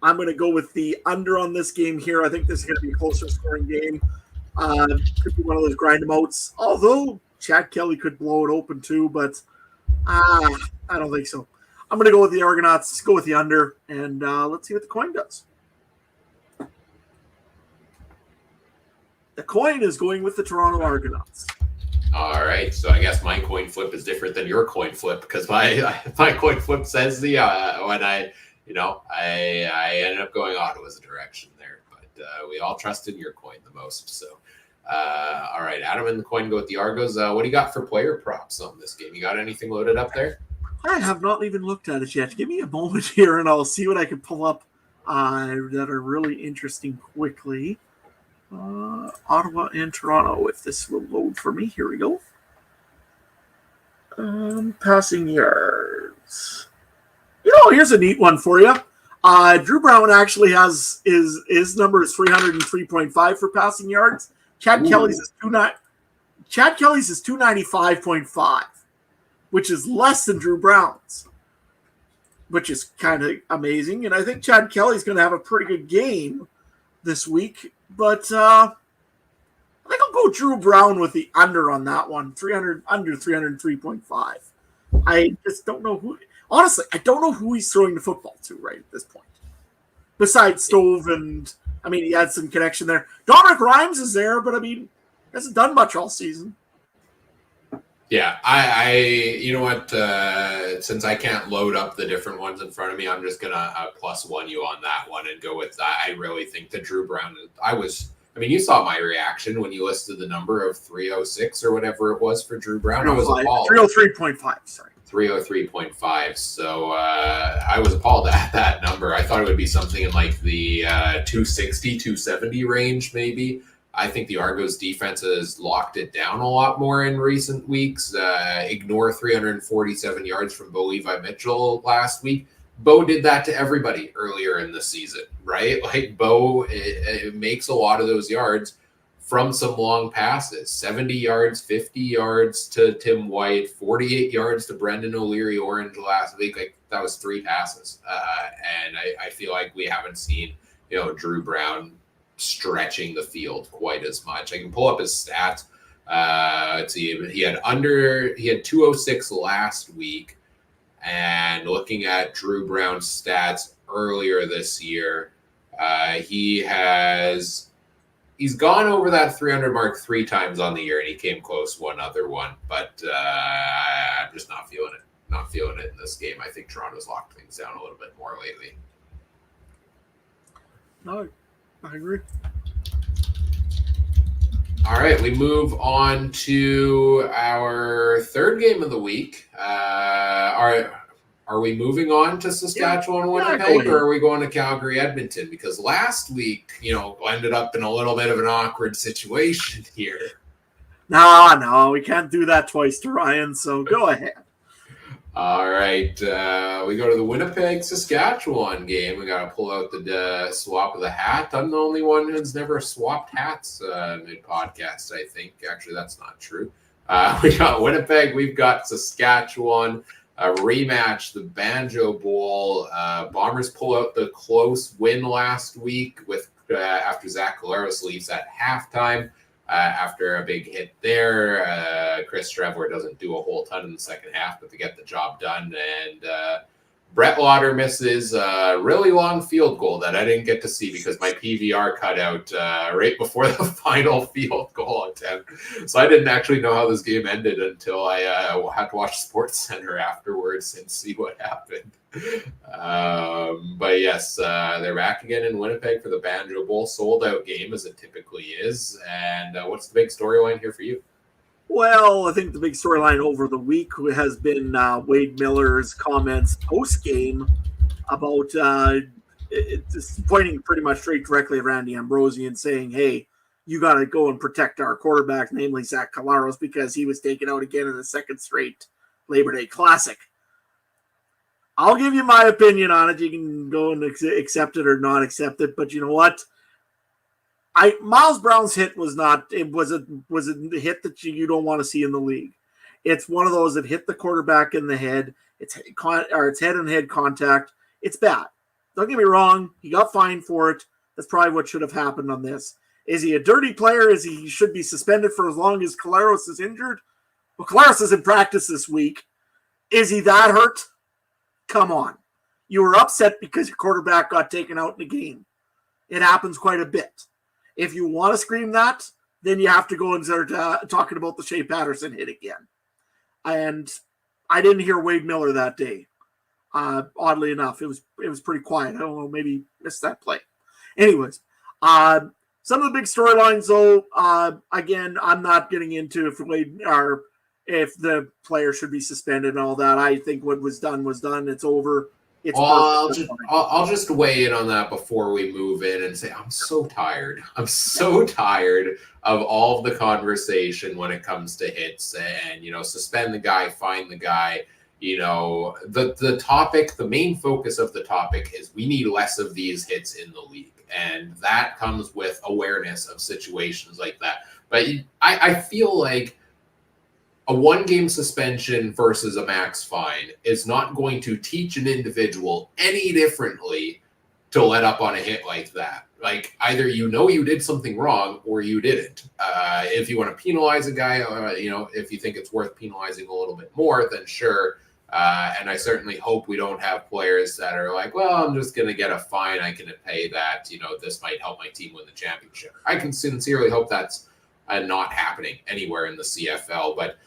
going to go with the under on this game here. I think this is going to be a closer scoring game. Could be one of those grind 'em outs. Although Chad Kelly could blow it open too, but I don't think so. I'm going to go with the Argonauts. Go with the under, and let's see what the coin does. The coin is going with the Toronto Argonauts. All right, so I guess my coin flip is different than your coin flip because my coin flip says the when I ended up going Ottawa's direction there, but we all trusted your coin the most. So, all right, Adam and the coin go with the Argos. What do you got for player props on this game? You got anything loaded up there? I have not even looked at it yet. Give me a moment here, and I'll see what I can pull up that are really interesting quickly. Ottawa and Toronto, if this will load for me. Here we go. Passing yards. Here's a neat one for you. Drew Brown actually has his number is 303.5 for passing yards. Chad Kelly's is 295.5, which is less than Drew Brown's, which is kind of amazing. And I think Chad Kelly's going to have a pretty good game this week. But I think I'll go Drew Brown with the under on that one, under 303.5. I just don't know who. Honestly, I don't know who he's throwing the football to right at this point. Besides Stove, and he had some connection there. Dominic Rhymes is there, but hasn't done much all season. Yeah, I you know what? Since I can't load up the different ones in front of me, I'm just gonna +1 you on that one and go with that. I really think that Drew Brown. You saw my reaction when you listed the number of 306 or whatever it was for Drew Brown. I was appalled. 303.5. Sorry. 303.5. So I was appalled at that number. I thought it would be something in like the 260, 270 range, maybe. I think the Argos defense has locked it down a lot more in recent weeks. Ignore 347 yards from Bo Levi Mitchell last week. Bo did that to everybody earlier in the season, right? Like Bo it makes a lot of those yards from some long passes. 70 yards, 50 yards to Tim White, 48 yards to Brendan O'Leary-Orange last week. Like that was 3 passes. And I feel like we haven't seen, Drew Brown stretching the field quite as much. I can pull up his stats. Let's see. He had 206 last week, and looking at Drew Brown's stats earlier this year, he's gone over that 300 mark 3 times on the year, and he came close one other one. But I'm just not feeling it. Not feeling it in this game. I think Toronto's locked things down a little bit more lately. No, I agree. All right, we move on to our third game of the week. Are we moving on to Saskatchewan, Winnipeg, or are we going to Calgary, Edmonton? Because last week, ended up in a little bit of an awkward situation here. No, we can't do that twice to Ryan, so go ahead. All right, we go to the Winnipeg, Saskatchewan game. We got to pull out the swap of the hat. I'm the only one who's never swapped hats mid-podcast, I think. Actually, that's not true. We got Winnipeg. We've got Saskatchewan. A rematch, the Banjo Bowl. Bombers pull out the close win last week with after Zach Collaros leaves at halftime. After a big hit there, Chris Trevor doesn't do a whole ton in the second half, but to get the job done. And Brett Lauder misses a really long field goal that I didn't get to see because my PVR cut out right before the final field goal attempt. So I didn't actually know how this game ended until I had to watch SportsCenter afterwards and see what happened. But yes, they're back again in Winnipeg for the Banjo Bowl, sold out game as it typically is. And what's the big storyline here for you? Well, I think the big storyline over the week has been Wade Miller's comments post-game about it's pointing pretty much straight directly at Randy Ambrosie and saying, hey, you got to go and protect our quarterback, namely Zach Collaros, because he was taken out again in the second straight Labor Day Classic. I'll give you my opinion on it. You can go and accept it or not accept it, but you know what? Miles Brown's hit was not. It was a hit that you don't want to see in the league. It's one of those that hit the quarterback in the head. It's head and head contact. It's bad. Don't get me wrong. He got fined for it. That's probably what should have happened on this. Is he a dirty player? He should be suspended for as long as Collaros is injured? Well, Collaros is in practice this week. Is he that hurt? Come on. You were upset because your quarterback got taken out in the game. It happens quite a bit. If you want to scream that, then you have to go and start talking about the Shea Patterson hit again. And I didn't hear Wade Miller that day. Oddly enough, it was pretty quiet. I don't know, maybe missed that play. Anyways, some of the big storylines, though, again, I'm not getting into if the player should be suspended and all that. I think what was done was done. It's over. I'll just weigh in on that before we move in and say I'm so tired. I'm so tired of all of the conversation when it comes to hits and suspend the guy, fine the guy. The topic, the main focus of the topic is we need less of these hits in the league, and that comes with awareness of situations like that. But I feel like a one-game suspension versus a max fine is not going to teach an individual any differently to let up on a hit like that. Like, either you did something wrong or you didn't. If you want to penalize a guy, if you think it's worth penalizing a little bit more, then sure. And I certainly hope we don't have players that are like, well, I'm just going to get a fine. I can pay that. This might help my team win the championship. I can sincerely hope that's not happening anywhere in the CFL. But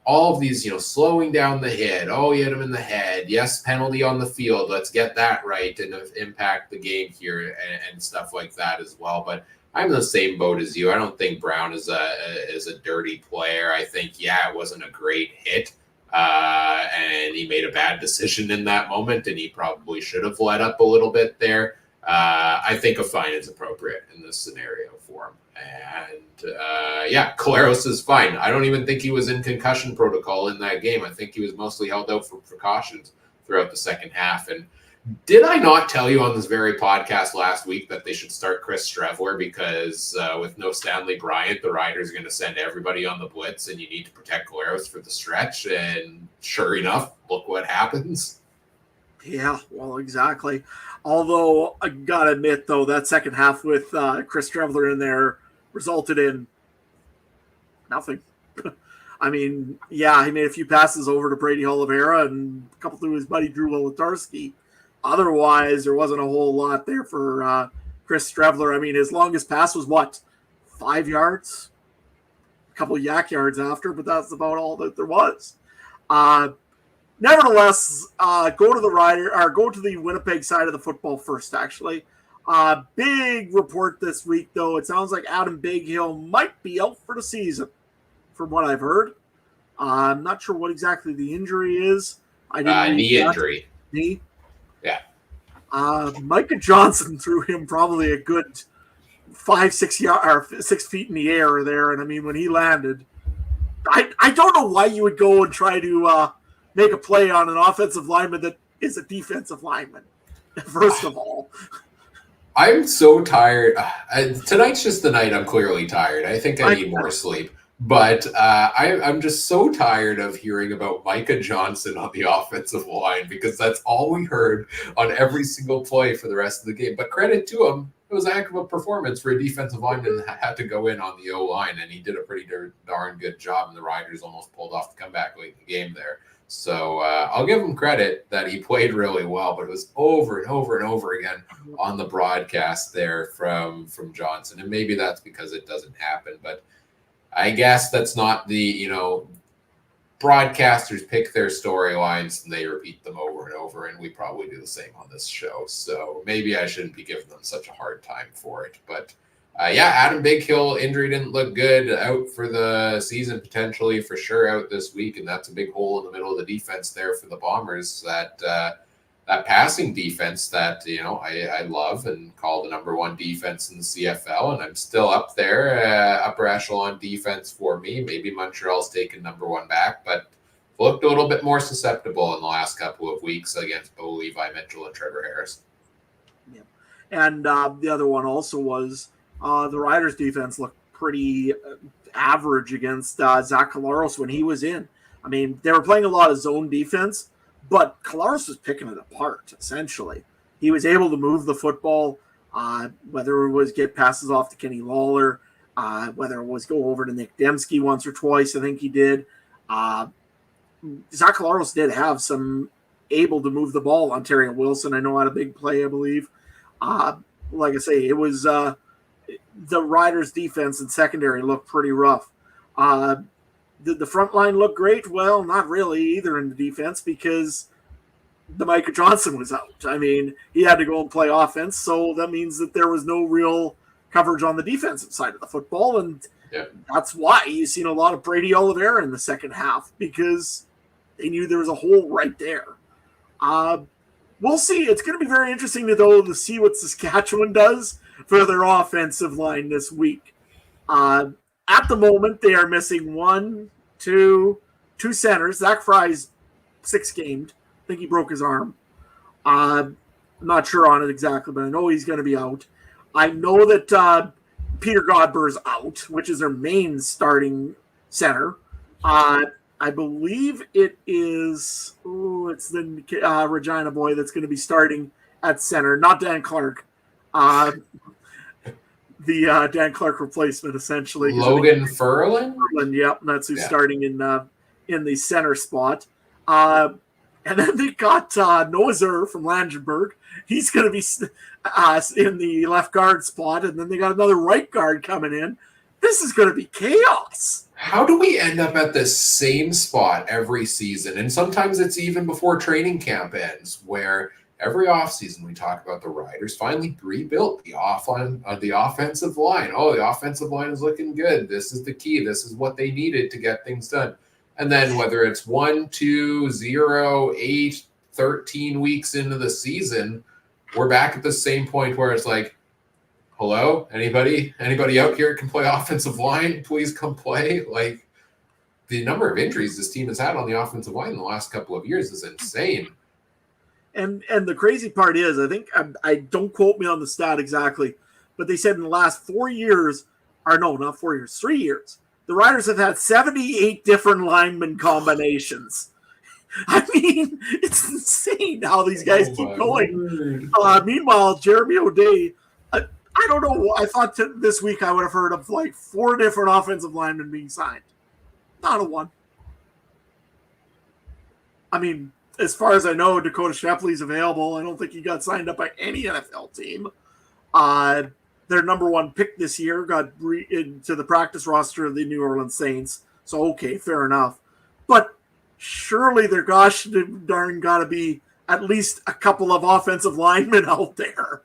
all of these, slowing down the hit. Oh, you hit him in the head. Yes, penalty on the field. Let's get that right and impact the game here and stuff like that as well. But I'm in the same boat as you. I don't think Brown is a dirty player. I think, it wasn't a great hit. And he made a bad decision in that moment, and he probably should have let up a little bit there. I think a fine is appropriate in this scenario for him. And Collaros is fine. I don't even think he was in concussion protocol in that game. I think he was mostly held out for precautions throughout the second half. And did I not tell you on this very podcast last week that they should start Chris Streveler because with no Stanley Bryant, the Riders are going to send everybody on the blitz and you need to protect Collaros for the stretch? And sure enough, look what happens. Yeah, well, exactly. Although I gotta admit, though, that second half with Chris Streveler in there resulted in nothing. I mean, he made a few passes over to Brady Oliveira and a couple through his buddy Drew Wolodarski. Otherwise, there wasn't a whole lot there for Chris Streveler. I mean, his longest pass was 5 yards? A couple of yak yards after, but that's about all that there was. Nevertheless, go to the Winnipeg side of the football first, actually. Big report this week, though. It sounds like Adam Bighill might be out for the season, from what I've heard. I'm not sure what exactly the injury is. Knee injury. Knee? Yeah. Micah Johnson threw him probably a good 6 feet in the air there. And I mean, when he landed, I don't know why you would go and try to make a play on an offensive lineman that is a defensive lineman, first of all. I'm so tired. Tonight's just the night I'm clearly tired. I think I need more sleep. But I'm just so tired of hearing about Micah Johnson on the offensive line because that's all we heard on every single play for the rest of the game. But credit to him, it was a heck of a performance for a defensive lineman that had to go in on the O-line, and he did a pretty darn good job, and the Riders almost pulled off the comeback late in the game there. So I'll give him credit that he played really well, but it was over and over and over again on the broadcast there from Johnson. And maybe that's because it doesn't happen, but I guess that's not the, broadcasters pick their storylines and they repeat them over and over, and we probably do the same on this show. So maybe I shouldn't be giving them such a hard time for it. But Adam Bighill injury didn't look good, out for the season potentially, for sure out this week, and that's a big hole in the middle of the defense there for the Bombers. That passing defense that I love and call the number one defense in the CFL, and I'm still up there, upper echelon defense for me. Maybe Montreal's taken number one back, but looked a little bit more susceptible in the last couple of weeks against Bo Levi Mitchell and Trevor Harris. Yeah. And the other one also was the Riders defense looked pretty average against Zach Collaros when he was in. I mean, they were playing a lot of zone defense, but Collaros was picking it apart, essentially. He was able to move the football, whether it was get passes off to Kenny Lawler, whether it was go over to Nick Dembski once or twice, I think he did. Zach Collaros did have some able to move the ball. Ontario Wilson, I know, had a big play, I believe. Like I say, it was the Riders' defense and secondary looked pretty rough. Did the front line look great? Well, not really either in the defense because the Micah Johnson was out. I mean, he had to go and play offense, so that means that there was no real coverage on the defensive side of the football, and that's why you've seen a lot of Brady Oliveira in the second half because they knew there was a hole right there. We'll see. It's going to be very interesting to see what Saskatchewan does for their offensive line this week. At the moment, they are missing two centers. Zach Fry's 6-gamed. I think he broke his arm. I'm not sure on it exactly, but I know he's going to be out. I know that Peter Godber's out, which is their main starting center. I believe it is, it's the Regina boy that's going to be starting at center, not Dan Clark. The Dan Clark replacement, essentially. Logan Furlan? Yep, that's who's starting in the center spot. And then they got Noah Zur from Langenberg. He's going to be in the left guard spot. And then they got another right guard coming in. This is going to be chaos. How do we end up at the same spot every season? And sometimes it's even before training camp ends, where every offseason we talk about the Riders finally rebuilt the offensive line. Oh, the offensive line is looking good. This is the key. This is what they needed to get things done. And then whether it's 1, 2, 0, 8, 13 weeks into the season, we're back at the same point where it's like, hello, anybody out here can play offensive line? Please come play. Like, the number of injuries this team has had on the offensive line in the last couple of years is insane. And the crazy part is, I think, I don't quote me on the stat exactly, but they said in the last 3 years, the Riders have had 78 different lineman combinations. I mean, it's insane how these guys keep going. Meanwhile, Jeremy O'Day, I don't know. I thought this week I would have heard of like 4 different offensive linemen being signed. Not a one. I mean, as far as I know, Dakota Shepley's available. I don't think he got signed up by any NFL team. Their number one pick this year got into the practice roster of the New Orleans Saints. So, okay, fair enough. But surely there gosh darn got to be at least a couple of offensive linemen out there.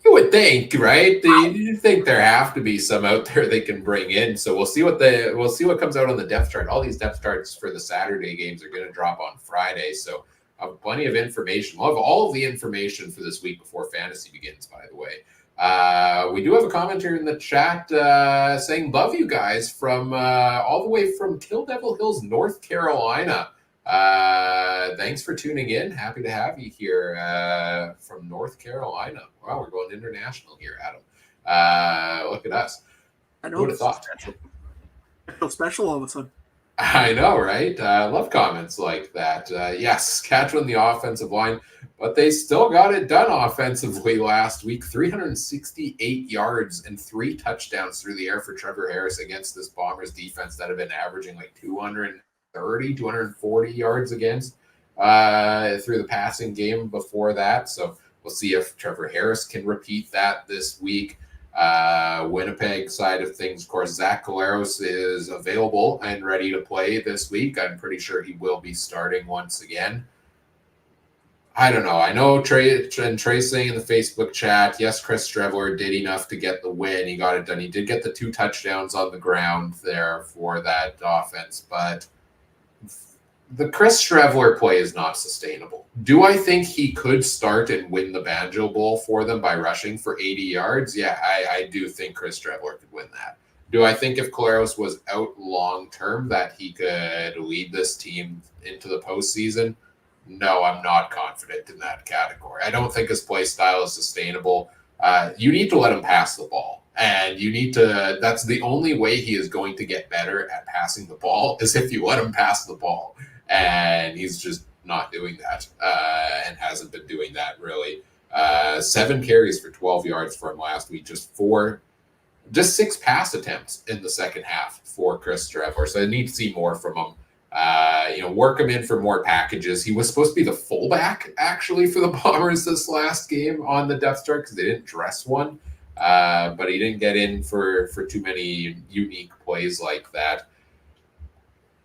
You would think, right? You think there have to be some out there they can bring in. So we'll see what comes out on the depth chart. All these depth charts for the Saturday games are going to drop on Friday. So I have plenty of information. We'll have all of the information for this week before fantasy begins, by the way. We do have a comment here in the chat saying, love you guys from all the way from Kill Devil Hills, North Carolina. Thanks for tuning in. Happy to have you here from North Carolina. Wow, we're going international here, Adam. Look at us. I know. Who would have thought? I feel special all of a sudden. I know, right? Love comments like that. Yes, Saskatchewan, the offensive line, but they still got it done offensively last week. 368 yards and 3 touchdowns through the air for Trevor Harris against this Bombers defense that have been averaging like 230, 240 yards against through the passing game before that. So we'll see if Trevor Harris can repeat that this week. Winnipeg side of things, of course, Zach Collaros is available and ready to play this week. I'm pretty sure he will be starting once again. I don't know. I know Trey's saying in the Facebook chat, yes, Chris Streveler did enough to get the win. He got it done. He did get the 2 touchdowns on the ground there for that offense, but the Chris Streveler play is not sustainable. Do I think he could start and win the Banjo Bowl for them by rushing for 80 yards? Yeah, I do think Chris Streveler could win that. Do I think if Collaros was out long-term that he could lead this team into the postseason? No, I'm not confident in that category. I don't think his play style is sustainable. You need to let him pass the ball. And you need to, that's the only way he is going to get better at passing the ball is if you let him pass the ball. And he's just not doing that and hasn't been doing that really. 7 carries for 12 yards for him last week, just 6 pass attempts in the second half for Chris Streveler. So I need to see more from him. Work him in for more packages. He was supposed to be the fullback actually for the Bombers this last game on the depth chart because they didn't dress one. But he didn't get in for too many unique plays like that.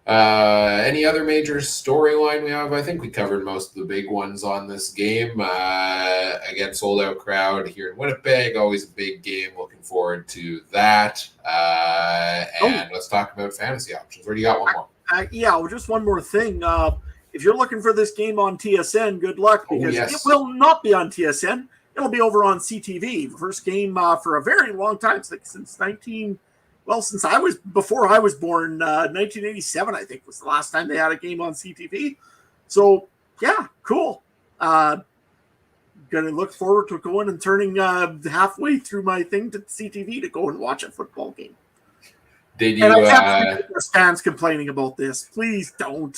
Any other major storyline we have? I think we covered most of the big ones on this game. Again, sold out crowd here in Winnipeg. Always a big game. Looking forward to that. Let's talk about fantasy options. Where do you got one more? Just one more thing. If you're looking for this game on TSN, good luck because it will not be on TSN. It'll be over on CTV. First game for a very long time, since before I was born, 1987, I think was the last time they had a game on CTV. So yeah, cool. Gonna look forward to going and turning halfway through my thing to CTV to go and watch a football game. Did you? And I can't think there's fans complaining about this. Please don't.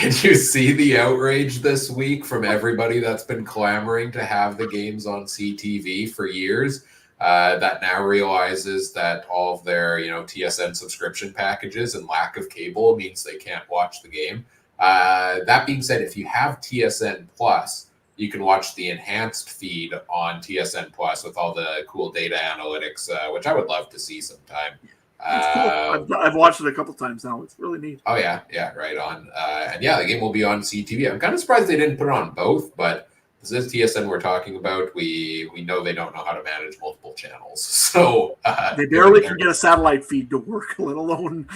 Did you see the outrage this week from everybody that's been clamoring to have the games on CTV for years? That now realizes that all of their, TSN subscription packages and lack of cable means they can't watch the game. That being said, if you have TSN Plus, you can watch the enhanced feed on TSN Plus with all the cool data analytics, which I would love to see sometime. It's cool. I've watched it a couple times now. It's really neat. Oh, yeah, right on. The game will be on CTV. I'm kind of surprised they didn't put it on both, but this is TSN we're talking about. We know they don't know how to manage multiple channels. So they barely can get a satellite feed to work, let alone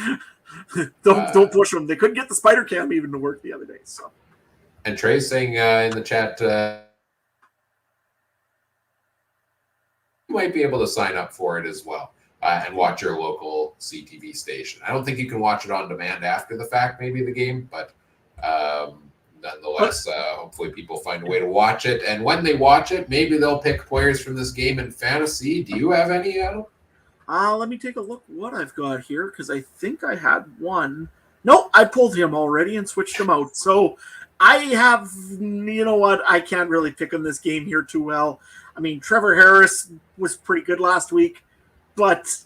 don't push them. They couldn't get the Spider Cam even to work the other day. So. And Trey's saying in the chat, you might be able to sign up for it as well. And watch your local CTV station. I don't think you can watch it on demand after the fact, maybe the game, but nonetheless, hopefully people find a way to watch it. And when they watch it, maybe they'll pick players from this game in fantasy. Do you have any, Adam? Let me take a look what I've got here because I think I had one. No, I pulled him already and switched him out. So I have, I can't really pick on this game here too well. I mean, Trevor Harris was pretty good last week. But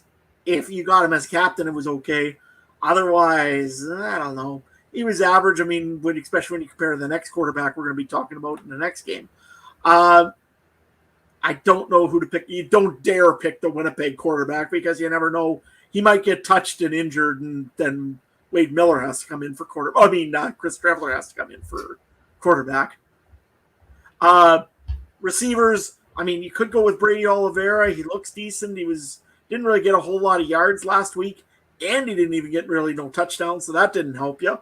if you got him as captain, it was okay. Otherwise, I don't know. He was average. I mean, especially when you compare to the next quarterback we're going to be talking about in the next game. I don't know who to pick. You don't dare pick the Winnipeg quarterback because you never know. He might get touched and injured, and then Wade Miller has to come in for quarterback. Chris Streveler has to come in for quarterback. Receivers, I mean, you could go with Brady Oliveira. He looks decent. Didn't really get a whole lot of yards last week, and he didn't even get really no touchdowns, so that didn't help you.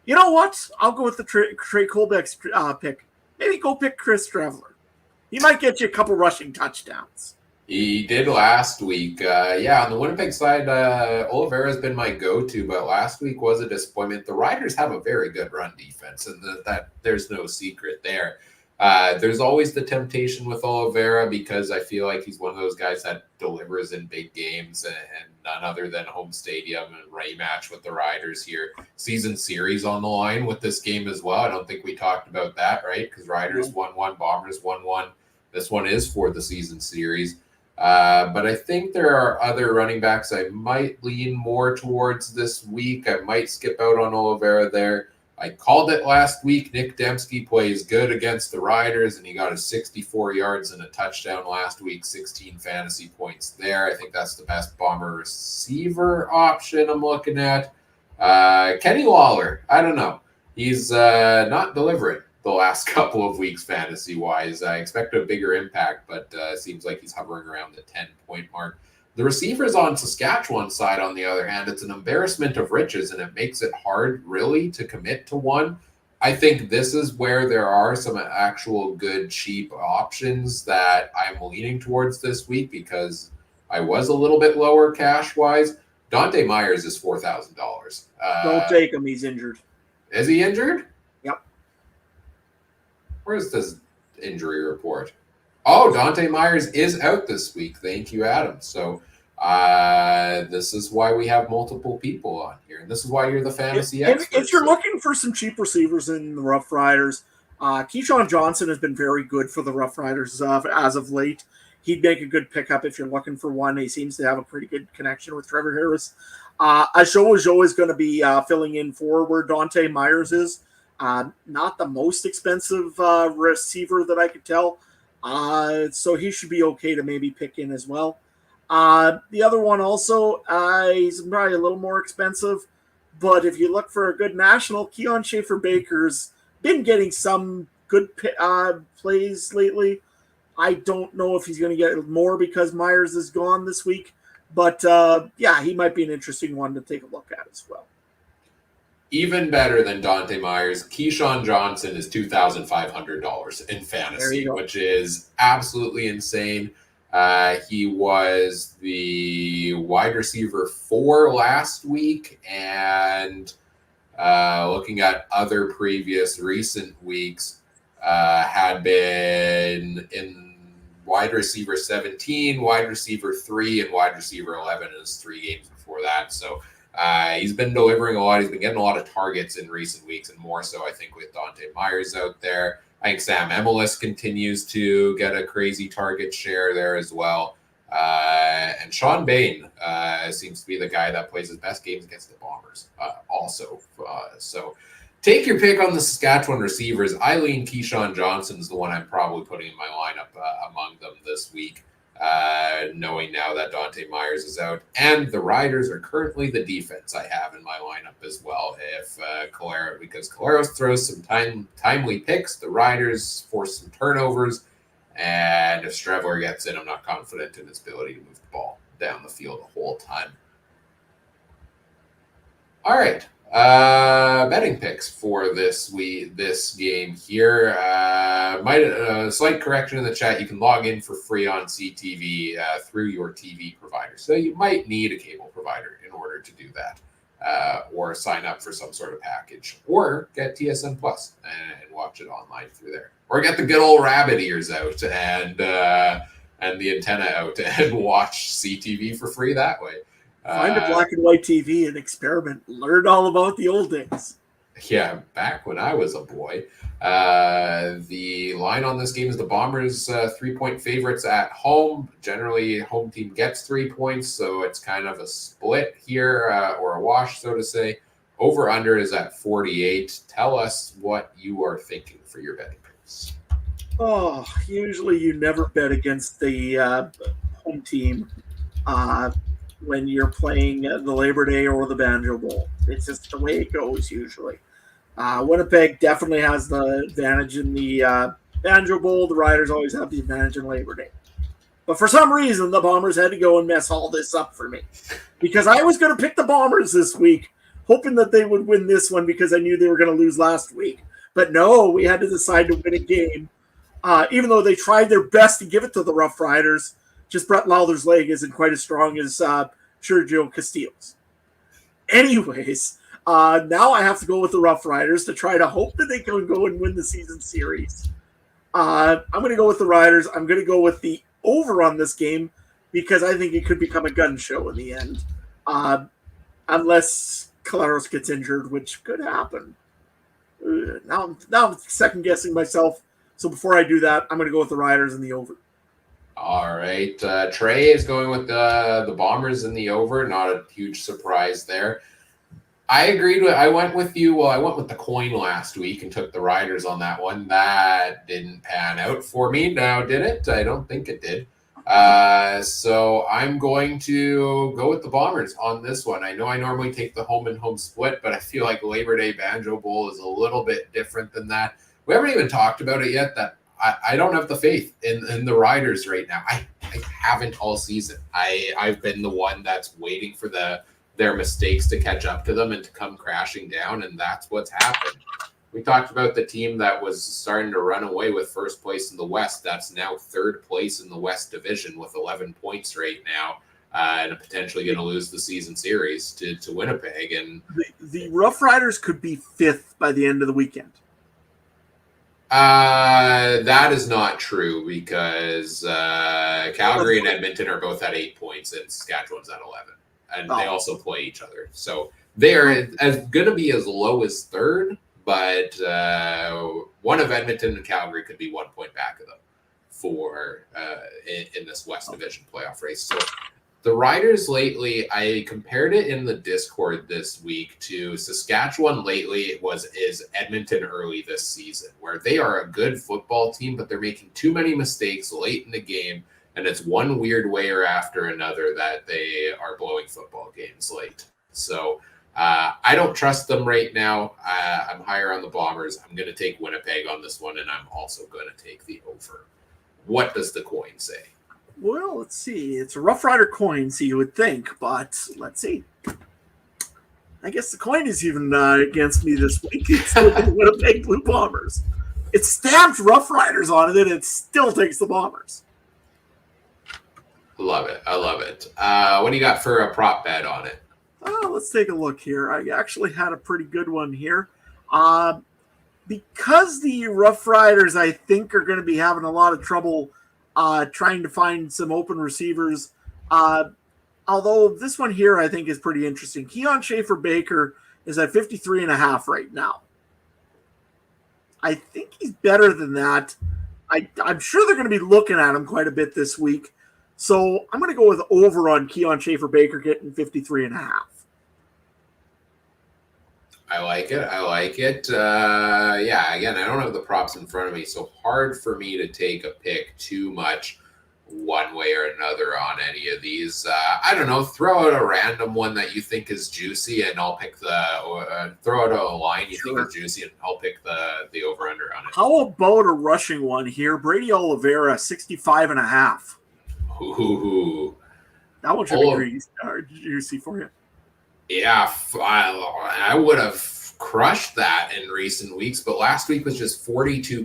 You know what? I'll go with the Trey Colbeck's pick. Maybe go pick Chris Streveler. He might get you a couple rushing touchdowns. He did last week. On the Winnipeg side, Oliveira's been my go-to, but last week was a disappointment. The Riders have a very good run defense, and that there's no secret there. There's always the temptation with Oliveira because I feel like he's one of those guys that delivers in big games, and none other than home stadium and rematch with the Riders here. Season series on the line with this game as well. I don't think we talked about that, right? Because Riders 1-1, Bombers 1-1. This one is for the season series. But I think there are other running backs I might lean more towards this week. I might skip out on Oliveira there. I called it last week. Nick Dembski plays good against the Riders, and he got his 64 yards and a touchdown last week, 16 fantasy points there. I think that's the best Bomber receiver option I'm looking at. Kenny Lawler, I don't know. He's not delivering the last couple of weeks fantasy-wise. I expect a bigger impact, but it seems like he's hovering around the 10-point mark. The receivers on Saskatchewan's side, on the other hand, it's an embarrassment of riches, and it makes it hard, really, to commit to one. I think this is where there are some actual good, cheap options that I'm leaning towards this week because I was a little bit lower cash-wise. Dante Myers is $4,000. Don't take him. He's injured. Is he injured? Yep. Where's this injury report? Oh, Dante Myers is out this week. Thank you, Adam. So this is why we have multiple people on here. And this is why you're the fantasy expert. If you're looking for some cheap receivers in the Roughriders, Keyshawn Johnson has been very good for the Roughriders as of late. He'd make a good pickup if you're looking for one. He seems to have a pretty good connection with Trevor Harris. Ashowo is going to be filling in for where Dante Myers is. Not the most expensive receiver that I could tell. So he should be okay to maybe pick in as well. The other one also, he's probably a little more expensive, but if you look for a good national, Keon Schaefer-Baker's been getting some good plays lately. I don't know if he's going to get more because Myers is gone this week, but he might be an interesting one to take a look at as well. Even better than Dante Myers, Keyshawn Johnson is $2,500 in fantasy, which is absolutely insane. He was the wide receiver 4 last week, and looking at other previous recent weeks, had been in wide receiver 17, wide receiver 3, and wide receiver 11 in his 3 games before that. So he's been delivering a lot. He's been getting a lot of targets in recent weeks, and more so, I think, with Dante Myers out there. I think Sam Emelis continues to get a crazy target share there as well. And Sean Bain seems to be the guy that plays his best games against the Bombers also. So take your pick on the Saskatchewan receivers. Eileen Keyshawn Johnson is the one I'm probably putting in my lineup among them this week, knowing now that Dante Myers is out. And the Riders are currently the defense I have in my lineup as well. If because Collaros throws some timely picks, the Riders force some turnovers, and if Strevler gets in, I'm not confident in his ability to move the ball down the field the whole time. All right. Betting picks for this game here. Slight correction in the chat. You can log in for free on CTV through your TV provider. So you might need a cable provider in order to do that, or sign up for some sort of package, or get TSN Plus and watch it online through there, or get the good old rabbit ears out and the antenna out and watch CTV for free that way. Find a black and white TV and experiment. Learn all about the old days. Yeah, back when I was a boy. The line on this game is the Bombers 3-point favorites at home. Generally, home team gets 3 points, so it's kind of a split here, or a wash, so to say. Over-under is at 48. Tell us what you are thinking for your betting picks. Oh, usually you never bet against the home team when you're playing the Labor Day or the Banjo Bowl. It's just the way it goes usually. Winnipeg definitely has the advantage in the Banjo Bowl. The Riders always have the advantage in Labor Day. But for some reason, the Bombers had to go and mess all this up for me. Because I was going to pick the Bombers this week, hoping that they would win this one because I knew they were going to lose last week. But no, we had to decide to win a game. Even though they tried their best to give it to the Roughriders, just Brett Lawler's leg isn't quite as strong as Sergio Castillo's. Anyways, now I have to go with the Roughriders to try to hope that they can go and win the season series. I'm going to go with the Riders. I'm going to go with the over on this game because I think it could become a gun show in the end. Unless Collaros gets injured, which could happen. Now I'm second guessing myself. So before I do that, I'm going to go with the Riders and the over. All right. Trey is going with the Bombers in the over. Not a huge surprise there. I agreed I went with you. Well, I went with the coin last week and took the Riders on that one. That didn't pan out for me. Now, did it? I don't think it did. So I'm going to go with the Bombers on this one. I know I normally take the home and home split, but I feel like Labor Day Banjo Bowl is a little bit different than that. We haven't even talked about it yet. That I don't have the faith in the Riders right now. I haven't all season. I've been the one that's waiting for their mistakes to catch up to them and to come crashing down, and that's what's happened. We talked about the team that was starting to run away with first place in the West. That's now third place in the West Division with 11 points right now, and potentially going to lose the season series to Winnipeg. And the Roughriders could be fifth by the end of the weekend. That is not true because Calgary and Edmonton are both at 8 points and Saskatchewan's at 11. And they also play each other. So they're going to be as low as third, but one of Edmonton and Calgary could be 1 point back of them for in this West Division playoff race. So the Riders lately, I compared it in the Discord this week to Saskatchewan lately is Edmonton early this season, where they are a good football team, but they're making too many mistakes late in the game. And it's one weird way or after another that they are blowing football games late. So I don't trust them right now. I'm higher on the Bombers. I'm going to take Winnipeg on this one, and I'm also going to take the over. What does the coin say? Well, let's see. It's a Rough Rider coin, so you would think, but let's see. I guess the coin is even against me this week. It's the Winnipeg Blue Bombers. It's stamped Rough Riders on it, and it still takes the Bombers. Love it. I love it. What do you got for a prop bet on it? Let's take a look here. I actually had a pretty good one here. Because the Rough Riders, I think, are going to be having a lot of trouble trying to find some open receivers. Although this one here, I think, is pretty interesting. Keon Schaefer-Baker is at 53.5 right now. I think he's better than that. I'm sure they're going to be looking at him quite a bit this week. So I'm going to go with over on Keon Schaefer-Baker getting 53.5. I like it. Yeah, again, I don't have the props in front of me, so hard for me to take a pick too much one way or another on any of these. I don't know. Throw out a random one that you think is juicy, and I'll pick throw out a line you think is juicy, and I'll pick the over/under on it. How about a rushing one here? Brady Oliveira, 65.5. Ooh. That one should be juicy for you. Yeah, I would have crushed that in recent weeks, but last week was just 42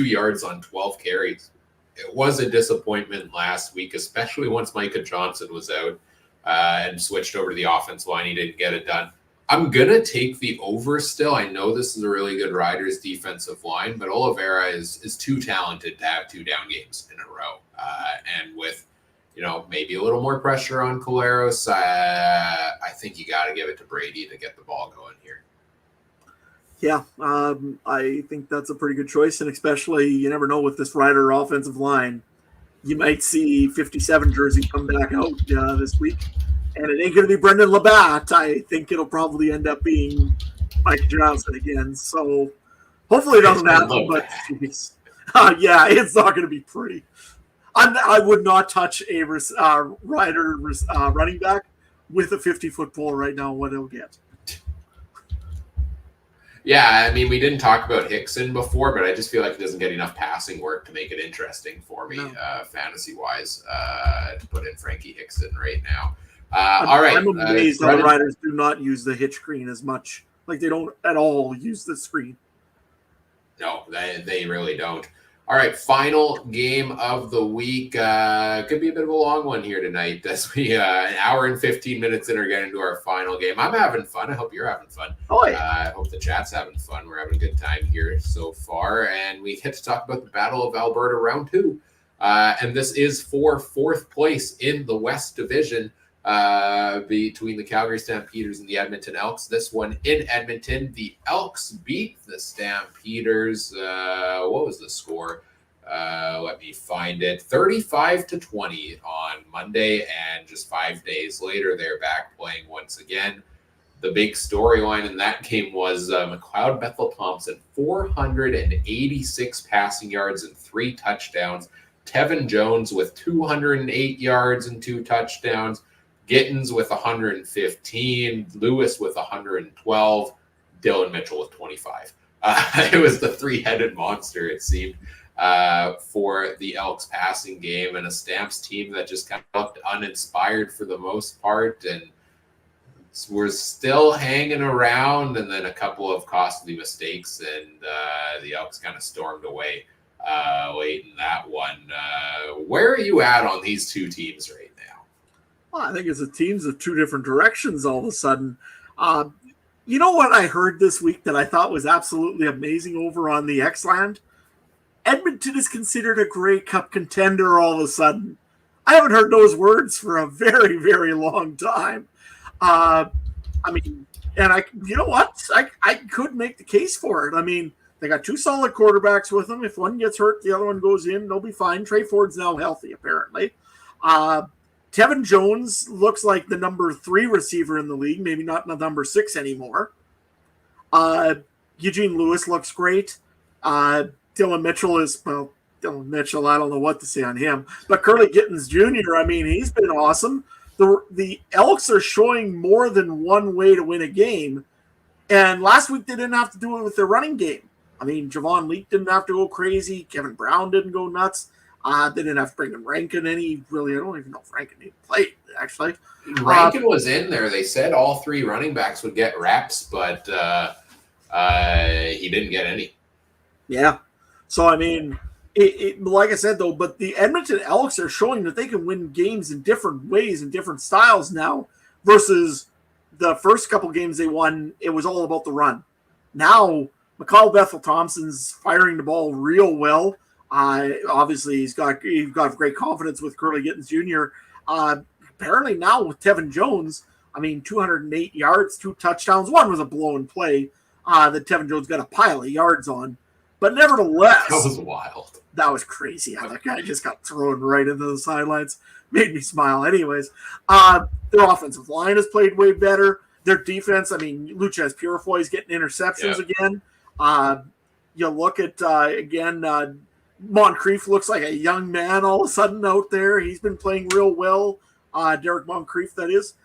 yards on 12 carries. It was a disappointment last week, especially once Micah Johnson was out and switched over to the offense line. He didn't get it done. I'm going to take the over still. I know this is a really good Riders defensive line, but Oliveira is too talented to have two down games in a row. And with, maybe a little more pressure on Collaros, I think you got to give it to Brady to get the ball going here. Yeah, I think that's a pretty good choice, and especially you never know with this Rider offensive line. You might see 57 jersey come back out this week. And it ain't going to be Brendan Labatt. I think it'll probably end up being Mike Johnson again. So hopefully it doesn't happen. But yeah, it's not going to be pretty. I would not touch a Rider running back with a 50-foot pole right now. What he'll get. Yeah, I mean, we didn't talk about Hickson before, but I just feel like he doesn't get enough passing work to make it interesting for me, fantasy-wise, to put in Frankie Hickson right now. All right. I'm amazed how the Riders do not use the hitch screen as much. Like, they don't at all use the screen. No, they really don't. All right, final game of the week. Could be a bit of a long one here tonight as we an hour and 15 minutes in are getting into our final game. I'm having fun. I hope you're having fun. Oh, yeah. I hope the chat's having fun. We're having a good time here so far. And we get to talk about the Battle of Alberta round 2. And this is for 4th place in the West Division between the Calgary Stampeders and the Edmonton Elks. This one in Edmonton. The Elks beat the Stampeders. What was the score? Let me find it. 35-20 on Monday, and just 5 days later, they're back playing once again. The big storyline in that game was McLeod Bethel Thompson, 486 passing yards and 3 touchdowns. Tevin Jones with 208 yards and 2 touchdowns. Gittins with 115. Lewis with 112. Dylan Mitchell with 25. It was the 3-headed monster, it seemed, for the Elks passing game, and a Stamps team that just kind of looked uninspired for the most part, and we're still hanging around, and then a couple of costly mistakes, and the Elks kind of stormed away late in that one. Where are you at on these two teams right now? Well, I think it's the teams of two different directions all of a sudden. You know what I heard this week that I thought was absolutely amazing over on the X-Land? Edmonton is considered a Grey Cup contender all of a sudden. I haven't heard those words for a very, very long time. I mean, and you know what? I could make the case for it. I mean, they got 2 solid quarterbacks with them. If one gets hurt, the other one goes in. They'll be fine. Trey Ford's now healthy, apparently. Tevin Jones looks like the number 3 receiver in the league, maybe not the number 6 anymore. Eugene Lewis looks great. Dylan Mitchell, I don't know what to say on him. But Curly Gittins Jr., I mean, he's been awesome. The Elks are showing more than one way to win a game. And last week they didn't have to do it with their running game. I mean, Javon Leake didn't have to go crazy. Kevin Brown didn't go nuts. They didn't have to bring in Rankin any. Really, I don't even know if Rankin even played, actually. Rankin was in there. They said all 3 running backs would get reps, but he didn't get any. Yeah. So, I mean, like I said, though, but the Edmonton Elks are showing that they can win games in different ways and different styles now versus the first couple games they won, it was all about the run. Now, McCall Bethel Thompson's firing the ball real well. Obviously, he's got great confidence with Curly Gittins Jr. Apparently now with Tevin Jones, I mean, 208 yards, 2 touchdowns. One was a blown play that Tevin Jones got a pile of yards on. But nevertheless, that was wild. That was crazy. That guy just got thrown right into the sidelines. Made me smile. Anyways, their offensive line has played way better. Their defense, I mean, Lucas Purifoy is getting interceptions again. You look at, again, Moncrief looks like a young man all of a sudden out there. He's been playing real well. Derek Moncrief, that is.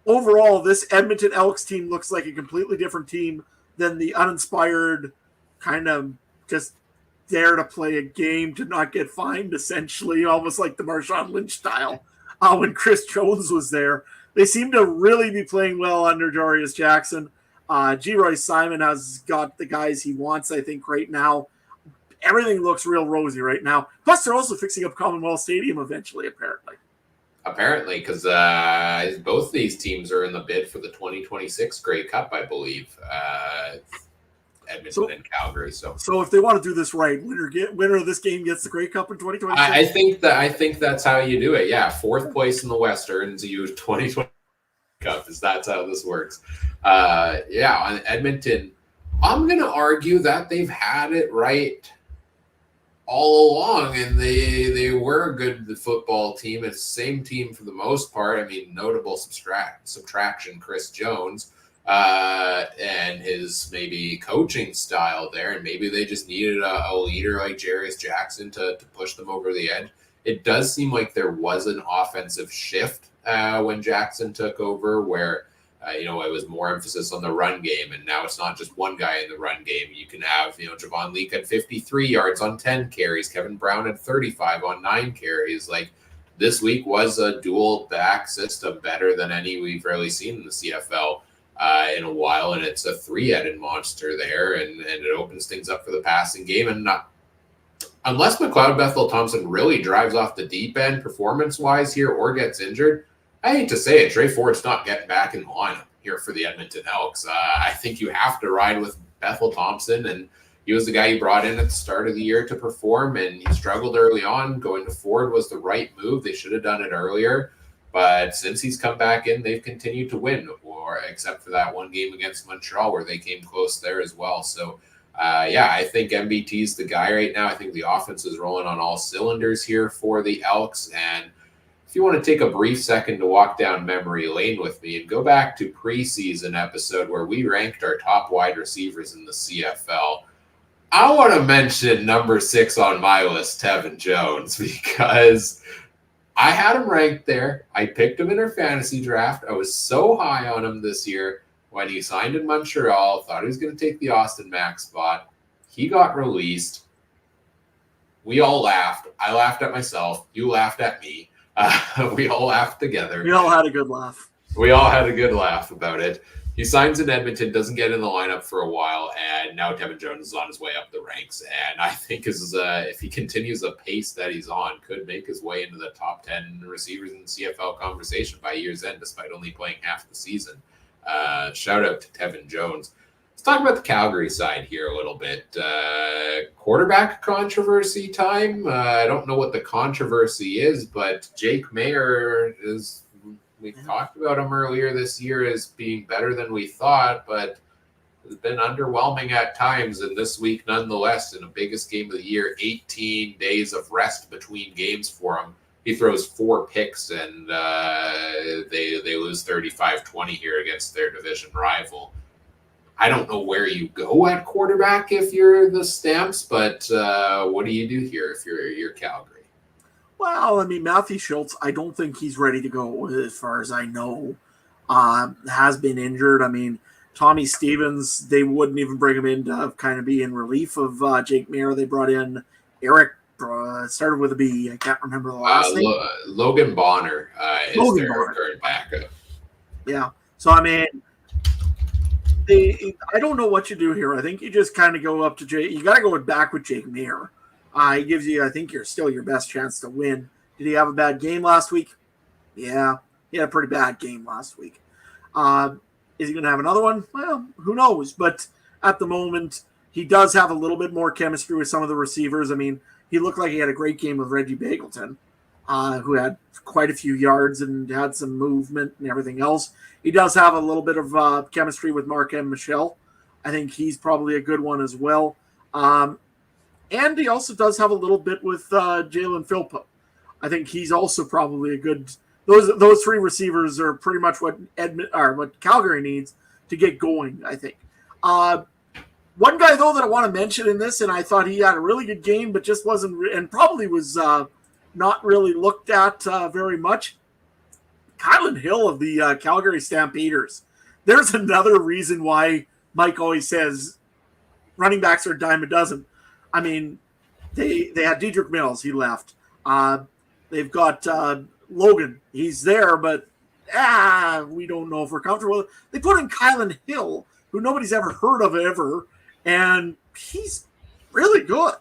Overall, this Edmonton Elks team looks like a completely different team than the uninspired kind of just dare to play a game to not get fined, essentially, almost like the Marshawn Lynch style when Chris Jones was there. They seem to really be playing well under Darius Jackson. G. Royce Simon has got the guys he wants, I think, right now. Everything looks real rosy right now. Plus, they're also fixing up Commonwealth Stadium eventually, apparently. Apparently, because both these teams are in the bid for the 2026 Grey Cup, I believe. Edmonton and Calgary. So if they want to do this right, winner of this game gets the Grey Cup in 2026. I think that's how you do it. Yeah, 4th place in the West earns you 2020 Cup. That's how this works. On Edmonton, I'm going to argue that they've had it right all along, and they were a good football team. It's the same team for the most part. I mean, notable subtraction, Chris Jones, and his maybe coaching style there, and maybe they just needed a leader like Darius Jackson to push them over the edge. It does seem like there was an offensive shift when Jackson took over, where it was more emphasis on the run game, and now it's not just one guy in the run game. You can have, Javon Leake had 53 yards on 10 carries. Kevin Brown had 35 on 9 carries. Like, this week was a dual back system, better than any we've really seen in the CFL in a while, and it's a 3-headed monster there, and it opens things up for the passing game. And unless McLeod Bethel Thompson really drives off the deep end performance-wise here or gets injured, I hate to say it, Trey Ford's not getting back in the lineup here for the Edmonton Elks. I think you have to ride with Bethel Thompson, and he was the guy you brought in at the start of the year to perform, and he struggled early on. Going to Ford was the right move. They should have done it earlier. But since he's come back in, they've continued to win, or except for that one game against Montreal where they came close there as well. So, I think MBT's the guy right now. I think the offense is rolling on all cylinders here for the Elks. And if you want to take a brief second to walk down memory lane with me and go back to preseason episode where we ranked our top wide receivers in the CFL, I want to mention number 6 on my list, Tevin Jones, because I had him ranked there. I picked him in our fantasy draft. I was so high on him this year when he signed in Montreal. Thought he was going to take the Austin Mack spot. He got released. We all laughed. I laughed at myself. You laughed at me. We all laughed together. We all had a good laugh. We all had a good laugh about it. He signs in Edmonton, doesn't get in the lineup for a while, and now Tevin Jones is on his way up the ranks. And I think if he continues the pace that he's on, could make his way into the top 10 receivers in the CFL conversation by year's end, despite only playing half the season. Shout out to Tevin Jones. Let's talk about the Calgary side here a little bit. Quarterback controversy time. I don't know what the controversy is, but Jake Mayer is... We talked about him earlier this year as being better than we thought, but has been underwhelming at times. And this week, nonetheless, in the biggest game of the year, 18 days of rest between games for him. He throws 4 picks, and they lose 35-20 here against their division rival. I don't know where you go at quarterback if you're the Stamps, but what do you do here if you're Calgary? Well, I mean, Matthew Schultz, I don't think he's ready to go as far as I know. Has been injured. I mean, Tommy Stevens, they wouldn't even bring him in to kind of be in relief of Jake Mayer. They brought in Eric, started with a B. I can't remember the last name. Logan Bonner is their current backup. Yeah. So, I mean, I don't know what you do here. I think you just kind of go up to Jake. You got to go back with Jake Mayer. He gives you, I think, you're still your best chance to win. Did he have a bad game last week? Yeah, he had a pretty bad game last week. Is he going to have another one? Well, who knows? But at the moment, he does have a little bit more chemistry with some of the receivers. I mean, he looked like he had a great game with Reggie Bagleton, who had quite a few yards and had some movement and everything else. He does have a little bit of chemistry with Mark M. Michel. I think he's probably a good one as well. And he also does have a little bit with Jalen Philpott. I think he's also probably a good. Those 3 receivers are pretty much what what Calgary needs to get going, I think. One guy though that I want to mention in this, and I thought he had a really good game, but just wasn't, and probably was not really looked at very much. Kylan Hill of the Calgary Stampeders. There's another reason why Mike always says running backs are a dime a dozen. I mean, they had Dedrick Mills. He left. They've got Logan. He's there, but we don't know if we're comfortable. They put in Kylan Hill, who nobody's ever heard of ever, and he's really good.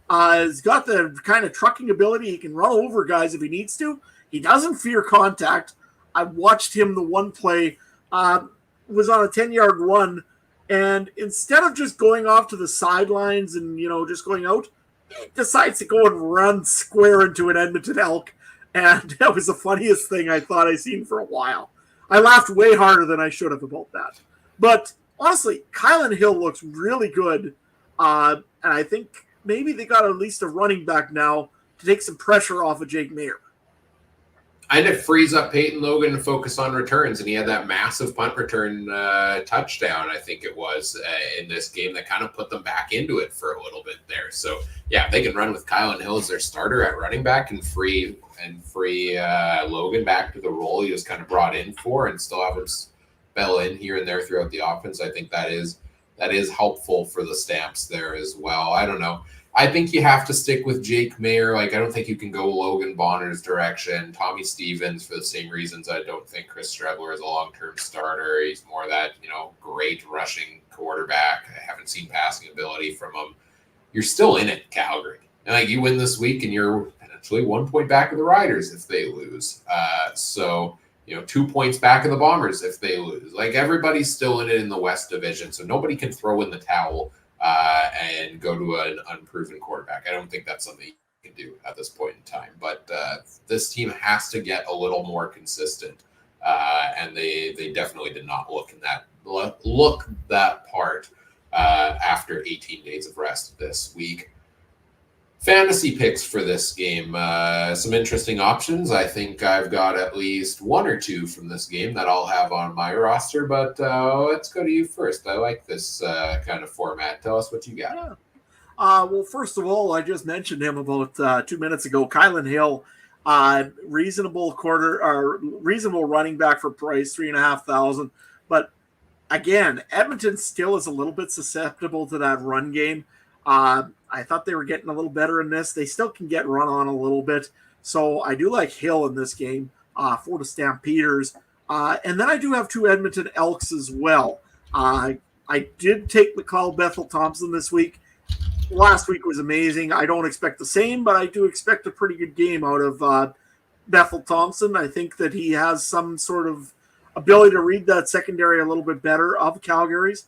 He's got the kind of trucking ability. He can run over guys if he needs to. He doesn't fear contact. I watched him the one play, was on a 10-yard run, and instead of just going off to the sidelines and, just going out, he decides to go and run square into an Edmonton Elk. And that was the funniest thing I thought I'd seen for a while. I laughed way harder than I should have about that. But honestly, Kylan Hill looks really good. And I think maybe they got at least a running back now to take some pressure off of Jake Mayer. And it frees up Peyton Logan to focus on returns. And he had that massive punt return touchdown, I think it was, in this game that kind of put them back into it for a little bit there. So, yeah, they can run with Kylan Hill as their starter at running back and free Logan back to the role he was kind of brought in for, and still have him spell in here and there throughout the offense. I think that is helpful for the Stamps there as well. I don't know. I think you have to stick with Jake Mayer. I don't think you can go Logan Bonner's direction. Tommy Stevens, for the same reasons, I don't think Chris Strebler is a long-term starter. He's more that, great rushing quarterback. I haven't seen passing ability from him. You're still in it, Calgary. And like you win this week and you're potentially 1 point back of the Riders if they lose. So 2 points back of the Bombers if they lose. Like everybody's still in it in the West Division, so nobody can throw in the towel and go to an unproven quarterback. I don't think that's something you can do at this point in time. But this team has to get a little more consistent, and they definitely did not look that part after 18 days of rest this week. Fantasy picks for this game. Some interesting options. I think I've got at least one or two from this game that I'll have on my roster, but let's go to you first. I like this kind of format. Tell us what you got. Yeah. Well, first of all, I just mentioned him about 2 minutes ago. Kylan Hill, reasonable running back for price, $3,500. But again, Edmonton still is a little bit susceptible to that run game. I thought they were getting a little better in this. They still can get run on a little bit. So I do like Hill in this game for the Stampeders. And then I do have two Edmonton Elks as well. I did take McLeod Bethel Thompson this week. Last week was amazing. I don't expect the same, but I do expect a pretty good game out of Bethel Thompson. I think that he has some sort of ability to read that secondary a little bit better of Calgary's.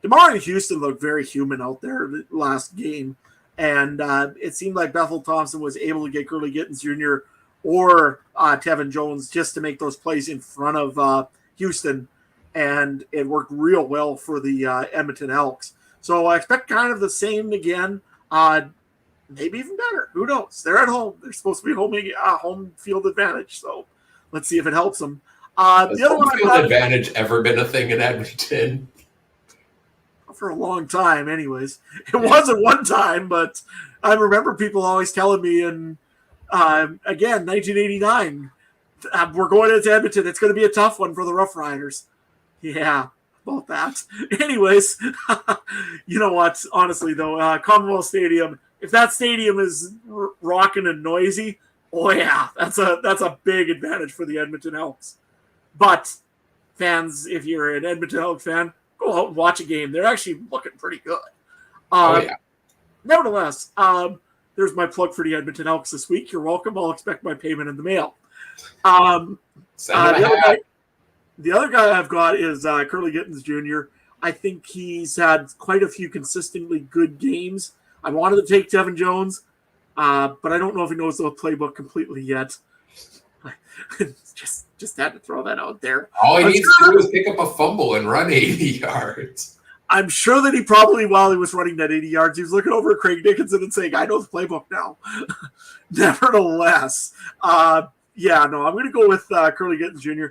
Demari Houston looked very human out there last game, and it seemed like Bethel Thompson was able to get Curly Gittens Jr. or Tevin Jones just to make those plays in front of Houston, and it worked real well for the Edmonton Elks. So I expect kind of the same again, maybe even better. Who knows? They're at home. They're supposed to be home field advantage, so let's see if it helps them. Has home field advantage ever been a thing in Edmonton? For a long time anyways. It wasn't one time, but I remember people always telling me, and again, 1989, we're going into Edmonton. It's going to be a tough one for the Roughriders. Yeah, about that. Anyways, you know what? Honestly, though, Commonwealth Stadium, if that stadium is rocking and noisy, oh yeah, that's a big advantage for the Edmonton Elks. But fans, if you're an Edmonton Elks fan, go out and watch a game. They're actually looking pretty good. Nevertheless, there's my plug for the Edmonton Elks this week. You're welcome. I'll expect my payment in the mail. The other guy I've got is Curly Gittens Jr. I think he's had quite a few consistently good games. I wanted to take Tevin Jones, but I don't know if he knows the playbook completely yet. Just had to throw that out there. All he needs to do is pick up a fumble and run 80 yards. I'm sure that he probably, while he was running that 80 yards, he was looking over at Craig Dickinson and saying, I know the playbook now. Nevertheless, I'm going to go with Curly Gittens Jr.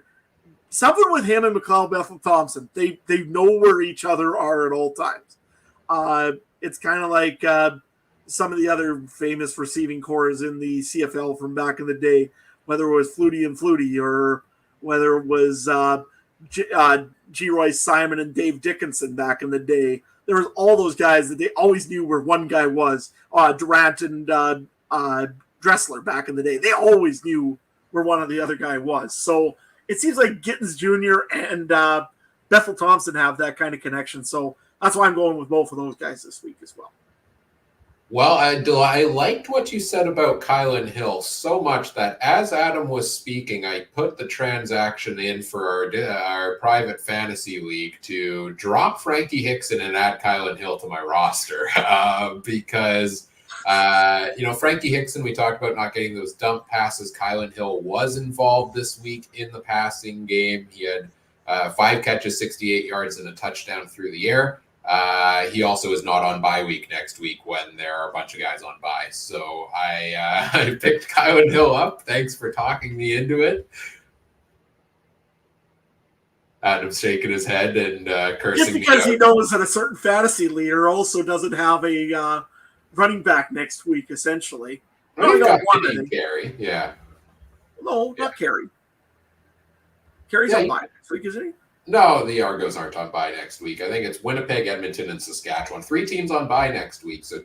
Something with him and McLeod Bethel Thompson. They know where each other are at all times. It's kind of like some of the other famous receiving cores in the CFL from back in the day, whether it was Flutie and Flutie or whether it was G. Royce Simon and Dave Dickinson back in the day. There was all those guys that they always knew where one guy was. Durant and Dressler back in the day. They always knew where one of the other guy was. So it seems like Gittens Jr. and Bethel Thompson have that kind of connection. So that's why I'm going with both of those guys this week as well. Well, I liked what you said about Kylan Hill so much that as Adam was speaking, I put the transaction in for our private fantasy league to drop Frankie Hickson and add Kylan Hill to my roster because, Frankie Hickson, we talked about not getting those dump passes. Kylan Hill was involved this week in the passing game. He had 5 catches, 68 yards, and a touchdown through the air. He also is not on bye week next week when there are a bunch of guys on bye. So I picked Kylan Hill up. Thanks for talking me into it. Adam's shaking his head and cursing. Just because he knows that a certain fantasy leader also doesn't have a running back next week, essentially. Well, got Carey, yeah. No, not Carey. Carey's on bye next week, isn't he? No, the Argos aren't on bye next week. I think it's Winnipeg, Edmonton, and Saskatchewan. 3 teams on bye next week. So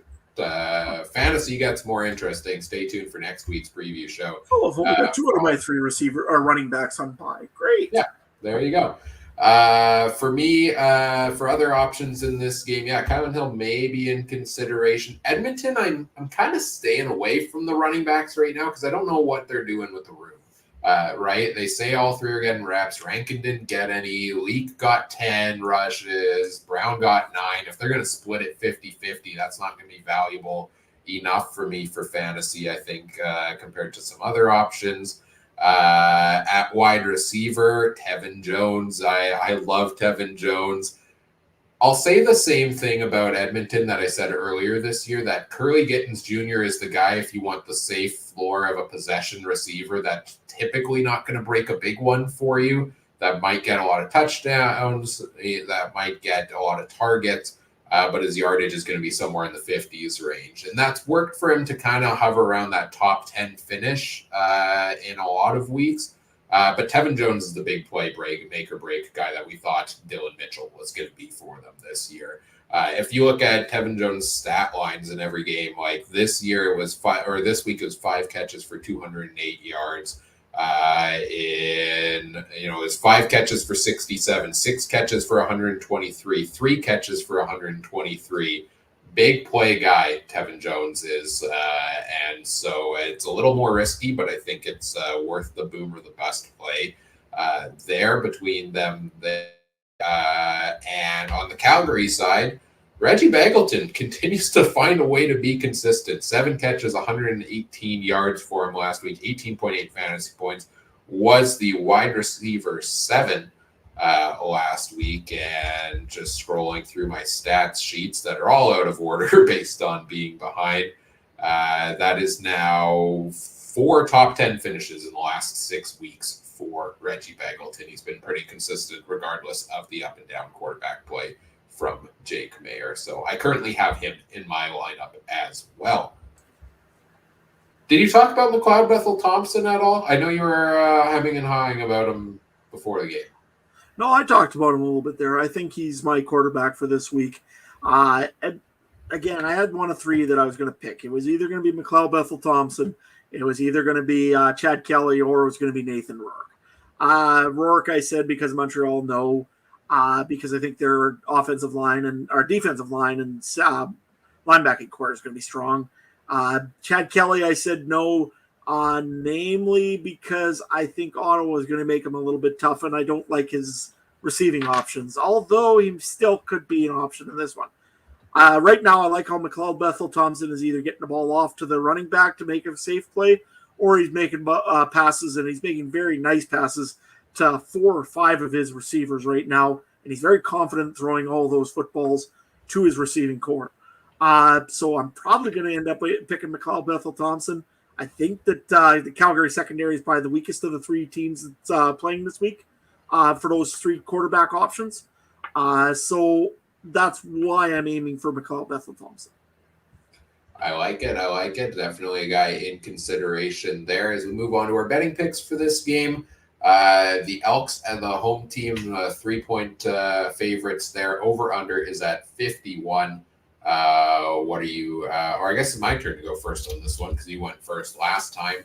fantasy gets more interesting. Stay tuned for next week's preview show. Oh, I've only got 2 out of my 3 receiver or running backs on bye. Great. Yeah, there you go. For me, for other options in this game, yeah, Kylan Hill may be in consideration. Edmonton, I'm kind of staying away from the running backs right now because I don't know what they're doing with the room. Right? They say all three are getting reps. Rankin didn't get any. Leak got 10 rushes. Brown got 9. If they're going to split it 50-50, that's not going to be valuable enough for me for fantasy, I think, compared to some other options. At wide receiver, Tevin Jones. I love Tevin Jones. I'll say the same thing about Edmonton that I said earlier this year, that Curly Gittins Jr. is the guy if you want the safe floor of a possession receiver that's typically not going to break a big one for you, that might get a lot of touchdowns, that might get a lot of targets, but his yardage is going to be somewhere in the 50s range. And that's worked for him to kind of hover around that top 10 finish in a lot of weeks. But Tevin Jones is the big play make or break guy that we thought Dylan Mitchell was going to be for them this year. If you look at Tevin Jones' stat lines in every game, like this year it was this week it was 5 catches for 208 yards. It was 5 catches for 67, 6 catches for 123, 3 catches for 123. Big play guy, Tevin Jones is, and so it's a little more risky, but I think it's worth the boom or the bust play there between them. And on the Calgary side, Reggie Begelton continues to find a way to be consistent. 7 catches, 118 yards for him last week, 18.8 fantasy points. Was the wide receiver 7 last week, and just scrolling through my stats sheets that are all out of order based on being behind. That is now 4 top 10 finishes in the last 6 weeks for Reggie Begelton. He's been pretty consistent regardless of the up and down quarterback play from Jake Mayer. So I currently have him in my lineup as well. Did you talk about McLeod Bethel-Thompson at all? I know you were hemming and hawing about him before the game. No, I talked about him a little bit there. I think he's my quarterback for this week. And again, I had one of 3 that I was going to pick. It was either going to be McLeod Bethel-Thompson, it was either going to be Chad Kelly, or it was going to be Nathan Rourke. Rourke, I said because Montreal, no. Because I think their offensive line and our defensive line and linebacking core is going to be strong. Chad Kelly, I said no, namely because I think Ottawa is going to make him a little bit tough, and I don't like his receiving options, although he still could be an option in this one. Right now, I like how McLeod Bethel-Thompson is either getting the ball off to the running back to make a safe play, or he's making passes, and he's making very nice passes to 4 or 5 of his receivers right now, and he's very confident throwing all those footballs to his receiving core. So I'm probably going to end up picking McLeod Bethel-Thompson. I think that the Calgary secondary is probably the weakest of the 3 teams that's playing this week for those 3 quarterback options. So that's why I'm aiming for McLeod Bethel-Thompson. I like it. Definitely a guy in consideration there. As we move on to our betting picks for this game, the Elks and the home team 3-point favorites there. Over-under is at 51. What are you, or I guess it's my turn to go first on this one because you went first last time.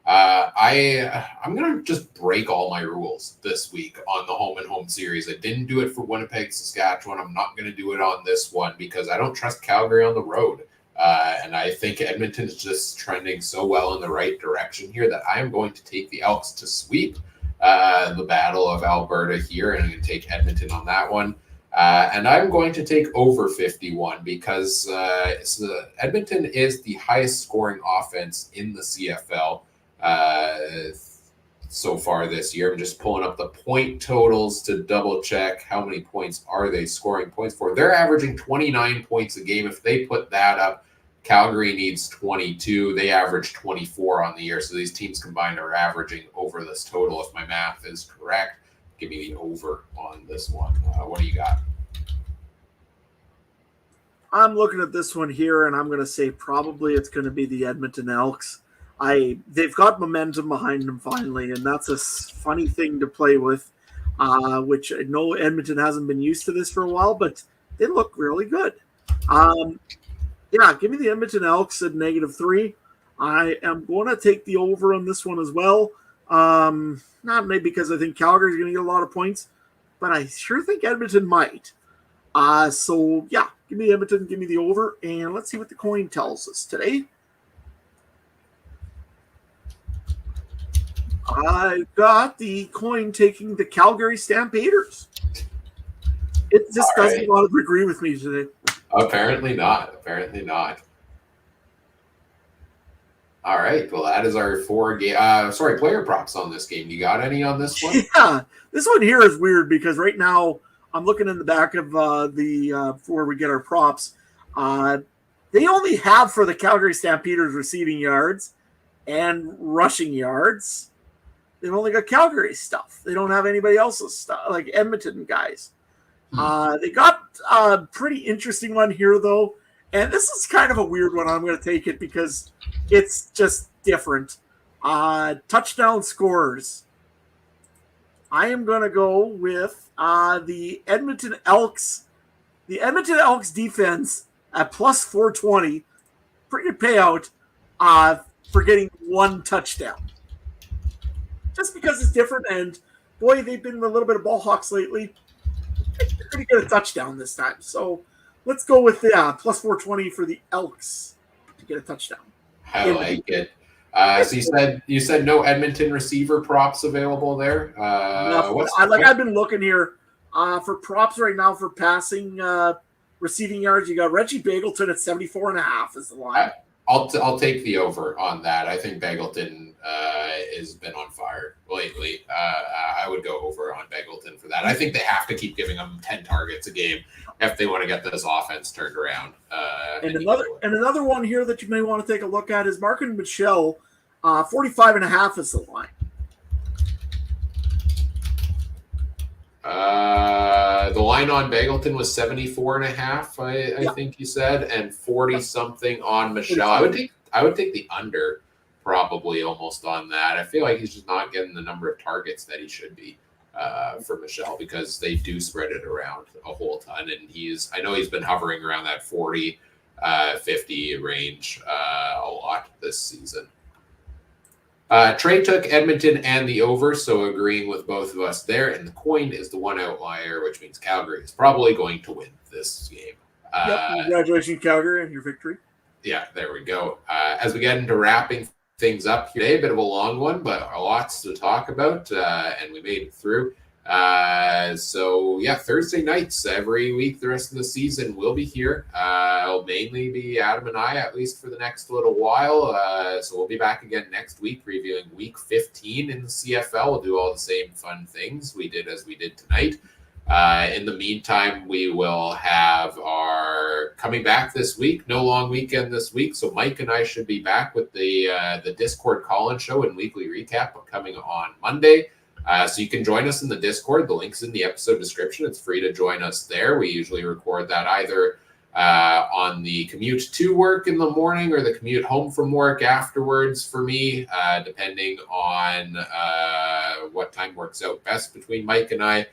I'm going to just break all my rules this week on the home and home series. I didn't do it for Winnipeg, Saskatchewan. I'm not going to do it on this one because I don't trust Calgary on the road. And I think Edmonton is just trending so well in the right direction here that I am going to take the Elks to sweep the Battle of Alberta here, and I'm going to take Edmonton on that one. And I'm going to take over 51 because Edmonton is the highest scoring offense in the CFL so far this year. I'm just pulling up the point totals to double check how many points are they scoring points for. They're averaging 29 points a game. If they put that up, Calgary needs 22. They average 24 on the year. So these teams combined are averaging over this total, if my math is correct. Give me the over on this one. What do you got? I'm looking at this one here, and I'm going to say probably it's going to be the Edmonton Elks. They've got momentum behind them finally, and that's a funny thing to play with, which I know Edmonton hasn't been used to this for a while, but they look really good. Yeah, give me the Edmonton Elks at -3. I am going to take the over on this one as well. Not maybe because I think Calgary is going to get a lot of points, but I sure think Edmonton might. So yeah, give me Edmonton, give me the over, and let's see what the coin tells us today. I got the coin taking the Calgary Stampeders. It just doesn't want to agree with me today. Apparently not. Apparently not. All right. Well, that is our player props on this game. You got any on this one? Yeah, this one here is weird because right now I'm looking in the back of where we get our props. They only have for the Calgary Stampeders receiving yards and rushing yards. They've only got Calgary stuff. They don't have anybody else's stuff, like Edmonton guys. They got a pretty interesting one here, though. And this is kind of a weird one. I'm going to take it because it's just different. Touchdown scores. I am going to go with the Edmonton Elks. The Edmonton Elks defense at plus 420. Pretty good payout for getting one touchdown. Just because it's different, and boy, they've been a little bit of ball hawks lately. They're going to get a touchdown this time. So let's go with plus 420 for the Elks to get a touchdown. I like it. So you said no Edmonton receiver props available there. I've been looking here for props right now for passing receiving yards. You got Reggie Bagleton at 74.5 is the line. I'll take the over on that. I think Bagleton has been on fire lately. I would go over on Bagleton for that. I think they have to keep giving him 10 targets a game if they want to get this offense turned around. And another one here that you may want to take a look at is Mark and Michelle. 45.5 is the line. The line on Bagleton was 74.5, I think you said, and 40 something on Michelle. I would take the under probably almost on that. I feel like he's just not getting the number of targets that he should be for Michelle because they do spread it around a whole ton. And I know he's been hovering around that 40, 50 range a lot this season. Trey took Edmonton and the over, so agreeing with both of us there. And the coin is the one outlier, which means Calgary is probably going to win this game. Congratulations, Calgary, on your victory. Yeah, there we go. As we get into wrapping things up today, a bit of a long one, but lots to talk about, and we made it through. Thursday nights every week the rest of the season we'll be here. It'll mainly be Adam and I, at least for the next little while. So we'll be back again next week reviewing week 15 in the CFL. We'll do all the same fun things we did tonight. In the meantime, we will have our coming back this week. No long weekend this week, so Mike and I should be back with the Discord call-in show and weekly recap coming on Monday. So you can join us in the Discord. The link's in the episode description. It's free to join us there. We usually record that either on the commute to work in the morning or the commute home from work afterwards for me, depending on what time works out best between Mike and I.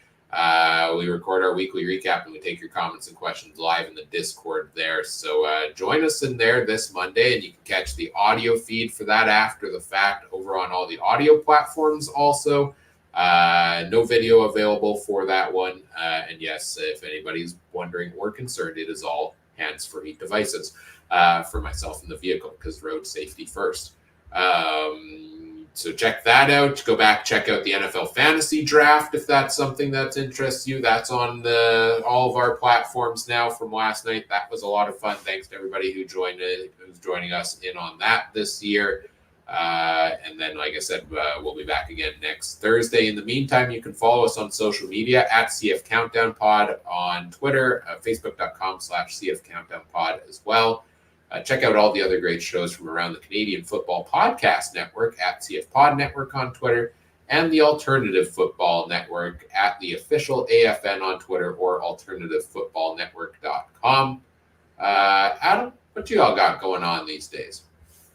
We record our weekly recap and we take your comments and questions live in the Discord there. So join us in there this Monday, and you can catch the audio feed for that after the fact over on all the audio platforms also. No video available for that one. And yes, if anybody's wondering or concerned, it is all hands-free devices for myself in the vehicle because road safety first. So check that out. Go back, check out the NFL Fantasy Draft if that's something that interests you. That's on all of our platforms now from last night. That was a lot of fun. Thanks to everybody who's joining us in on that this year. And then, like I said, we'll be back again next Thursday. In the meantime, you can follow us on social media at CF Countdown Pod on Twitter, facebook.com/CF Countdown Pod as well. Check out all the other great shows from around the Canadian Football Podcast Network at CF Pod Network on Twitter, and the Alternative Football Network at the official AFN on Twitter or alternativefootballnetwork.com. Adam, what you all got going on these days?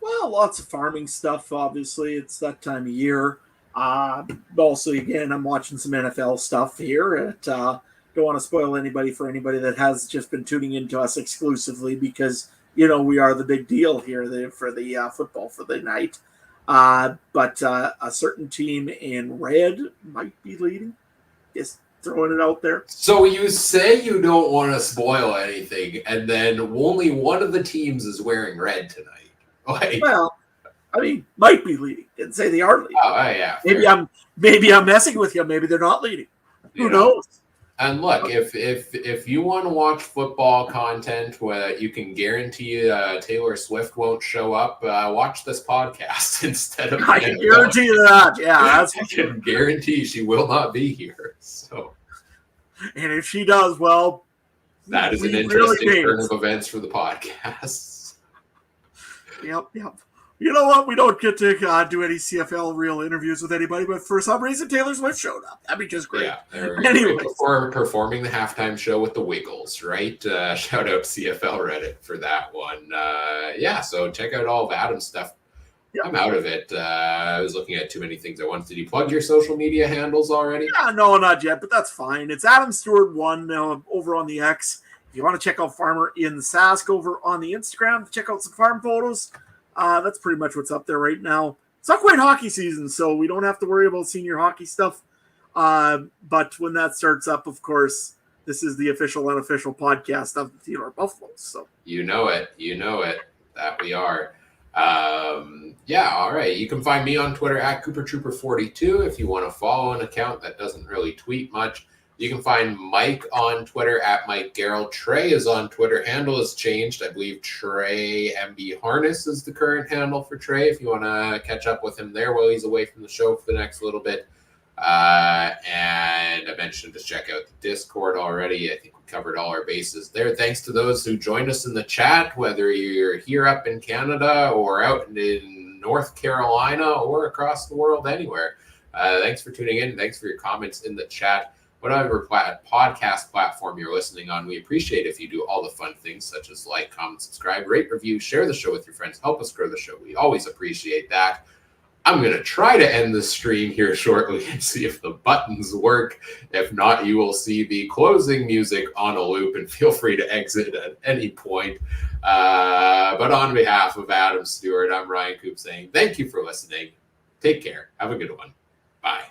Well, lots of farming stuff, obviously. It's that time of year. Also, again, I'm watching some NFL stuff here. Don't want to spoil anybody that has just been tuning into us exclusively because, we are the big deal here for the football for the night. But a certain team in red might be leading. Yes, Throwing it out there. So you say you don't want to spoil anything, and then only one of the teams is wearing red tonight. Like, well, I mean, might be leading. Didn't say they are leading. Oh, yeah. Maybe I'm messing with you. Maybe they're not leading. Who knows? And look, if you want to watch football content where you can guarantee Taylor Swift won't show up, watch this podcast instead of. I can guarantee that. Yeah, I can guarantee she will not be here. So, and if she does, well, that is an interesting turn of events for the podcast. Yep. You know what? We don't get to do any CFL real interviews with anybody, but for some reason, Taylor Swift showed up. That'd be just great. Yeah, anyway, before performing the halftime show with the Wiggles, right? Shout out CFL Reddit for that one. So check out all of Adam's stuff. Yep. I'm out of it. I was looking at too many things at once. Did you plug your social media handles already? Yeah, no, not yet, but that's fine. It's Adam Stewart 1 over on the X. If you want to check out Farmer in Sask over on the Instagram, check out some farm photos. That's pretty much what's up there right now. It's not quite hockey season, so we don't have to worry about senior hockey stuff. But when that starts up, of course, this is the official, unofficial podcast of the Theodore Buffaloes. So you know it. That we are. All right. You can find me on Twitter at CooperTrooper42 if you want to follow an account that doesn't really tweet much. You can find Mike on Twitter at Mike Garrell. Trey is on Twitter. Handle has changed. I believe Trey MB Harness is the current handle for Trey. If you want to catch up with him there while he's away from the show for the next little bit. And I mentioned to check out the Discord already. I think we covered all our bases there. Thanks to those who joined us in the chat, whether you're here up in Canada or out in North Carolina or across the world anywhere. Thanks for tuning in. Thanks for your comments in the chat. Whatever podcast platform you're listening on, we appreciate if you do all the fun things such as like, comment, subscribe, rate, review, share the show with your friends, help us grow the show. We always appreciate that. I'm going to try to end the stream here shortly and see if the buttons work. If not, you will see the closing music on a loop, and feel free to exit at any point. But on behalf of Adam Stewart, I'm Ryan Coop saying thank you for listening. Take care. Have a good one. Bye.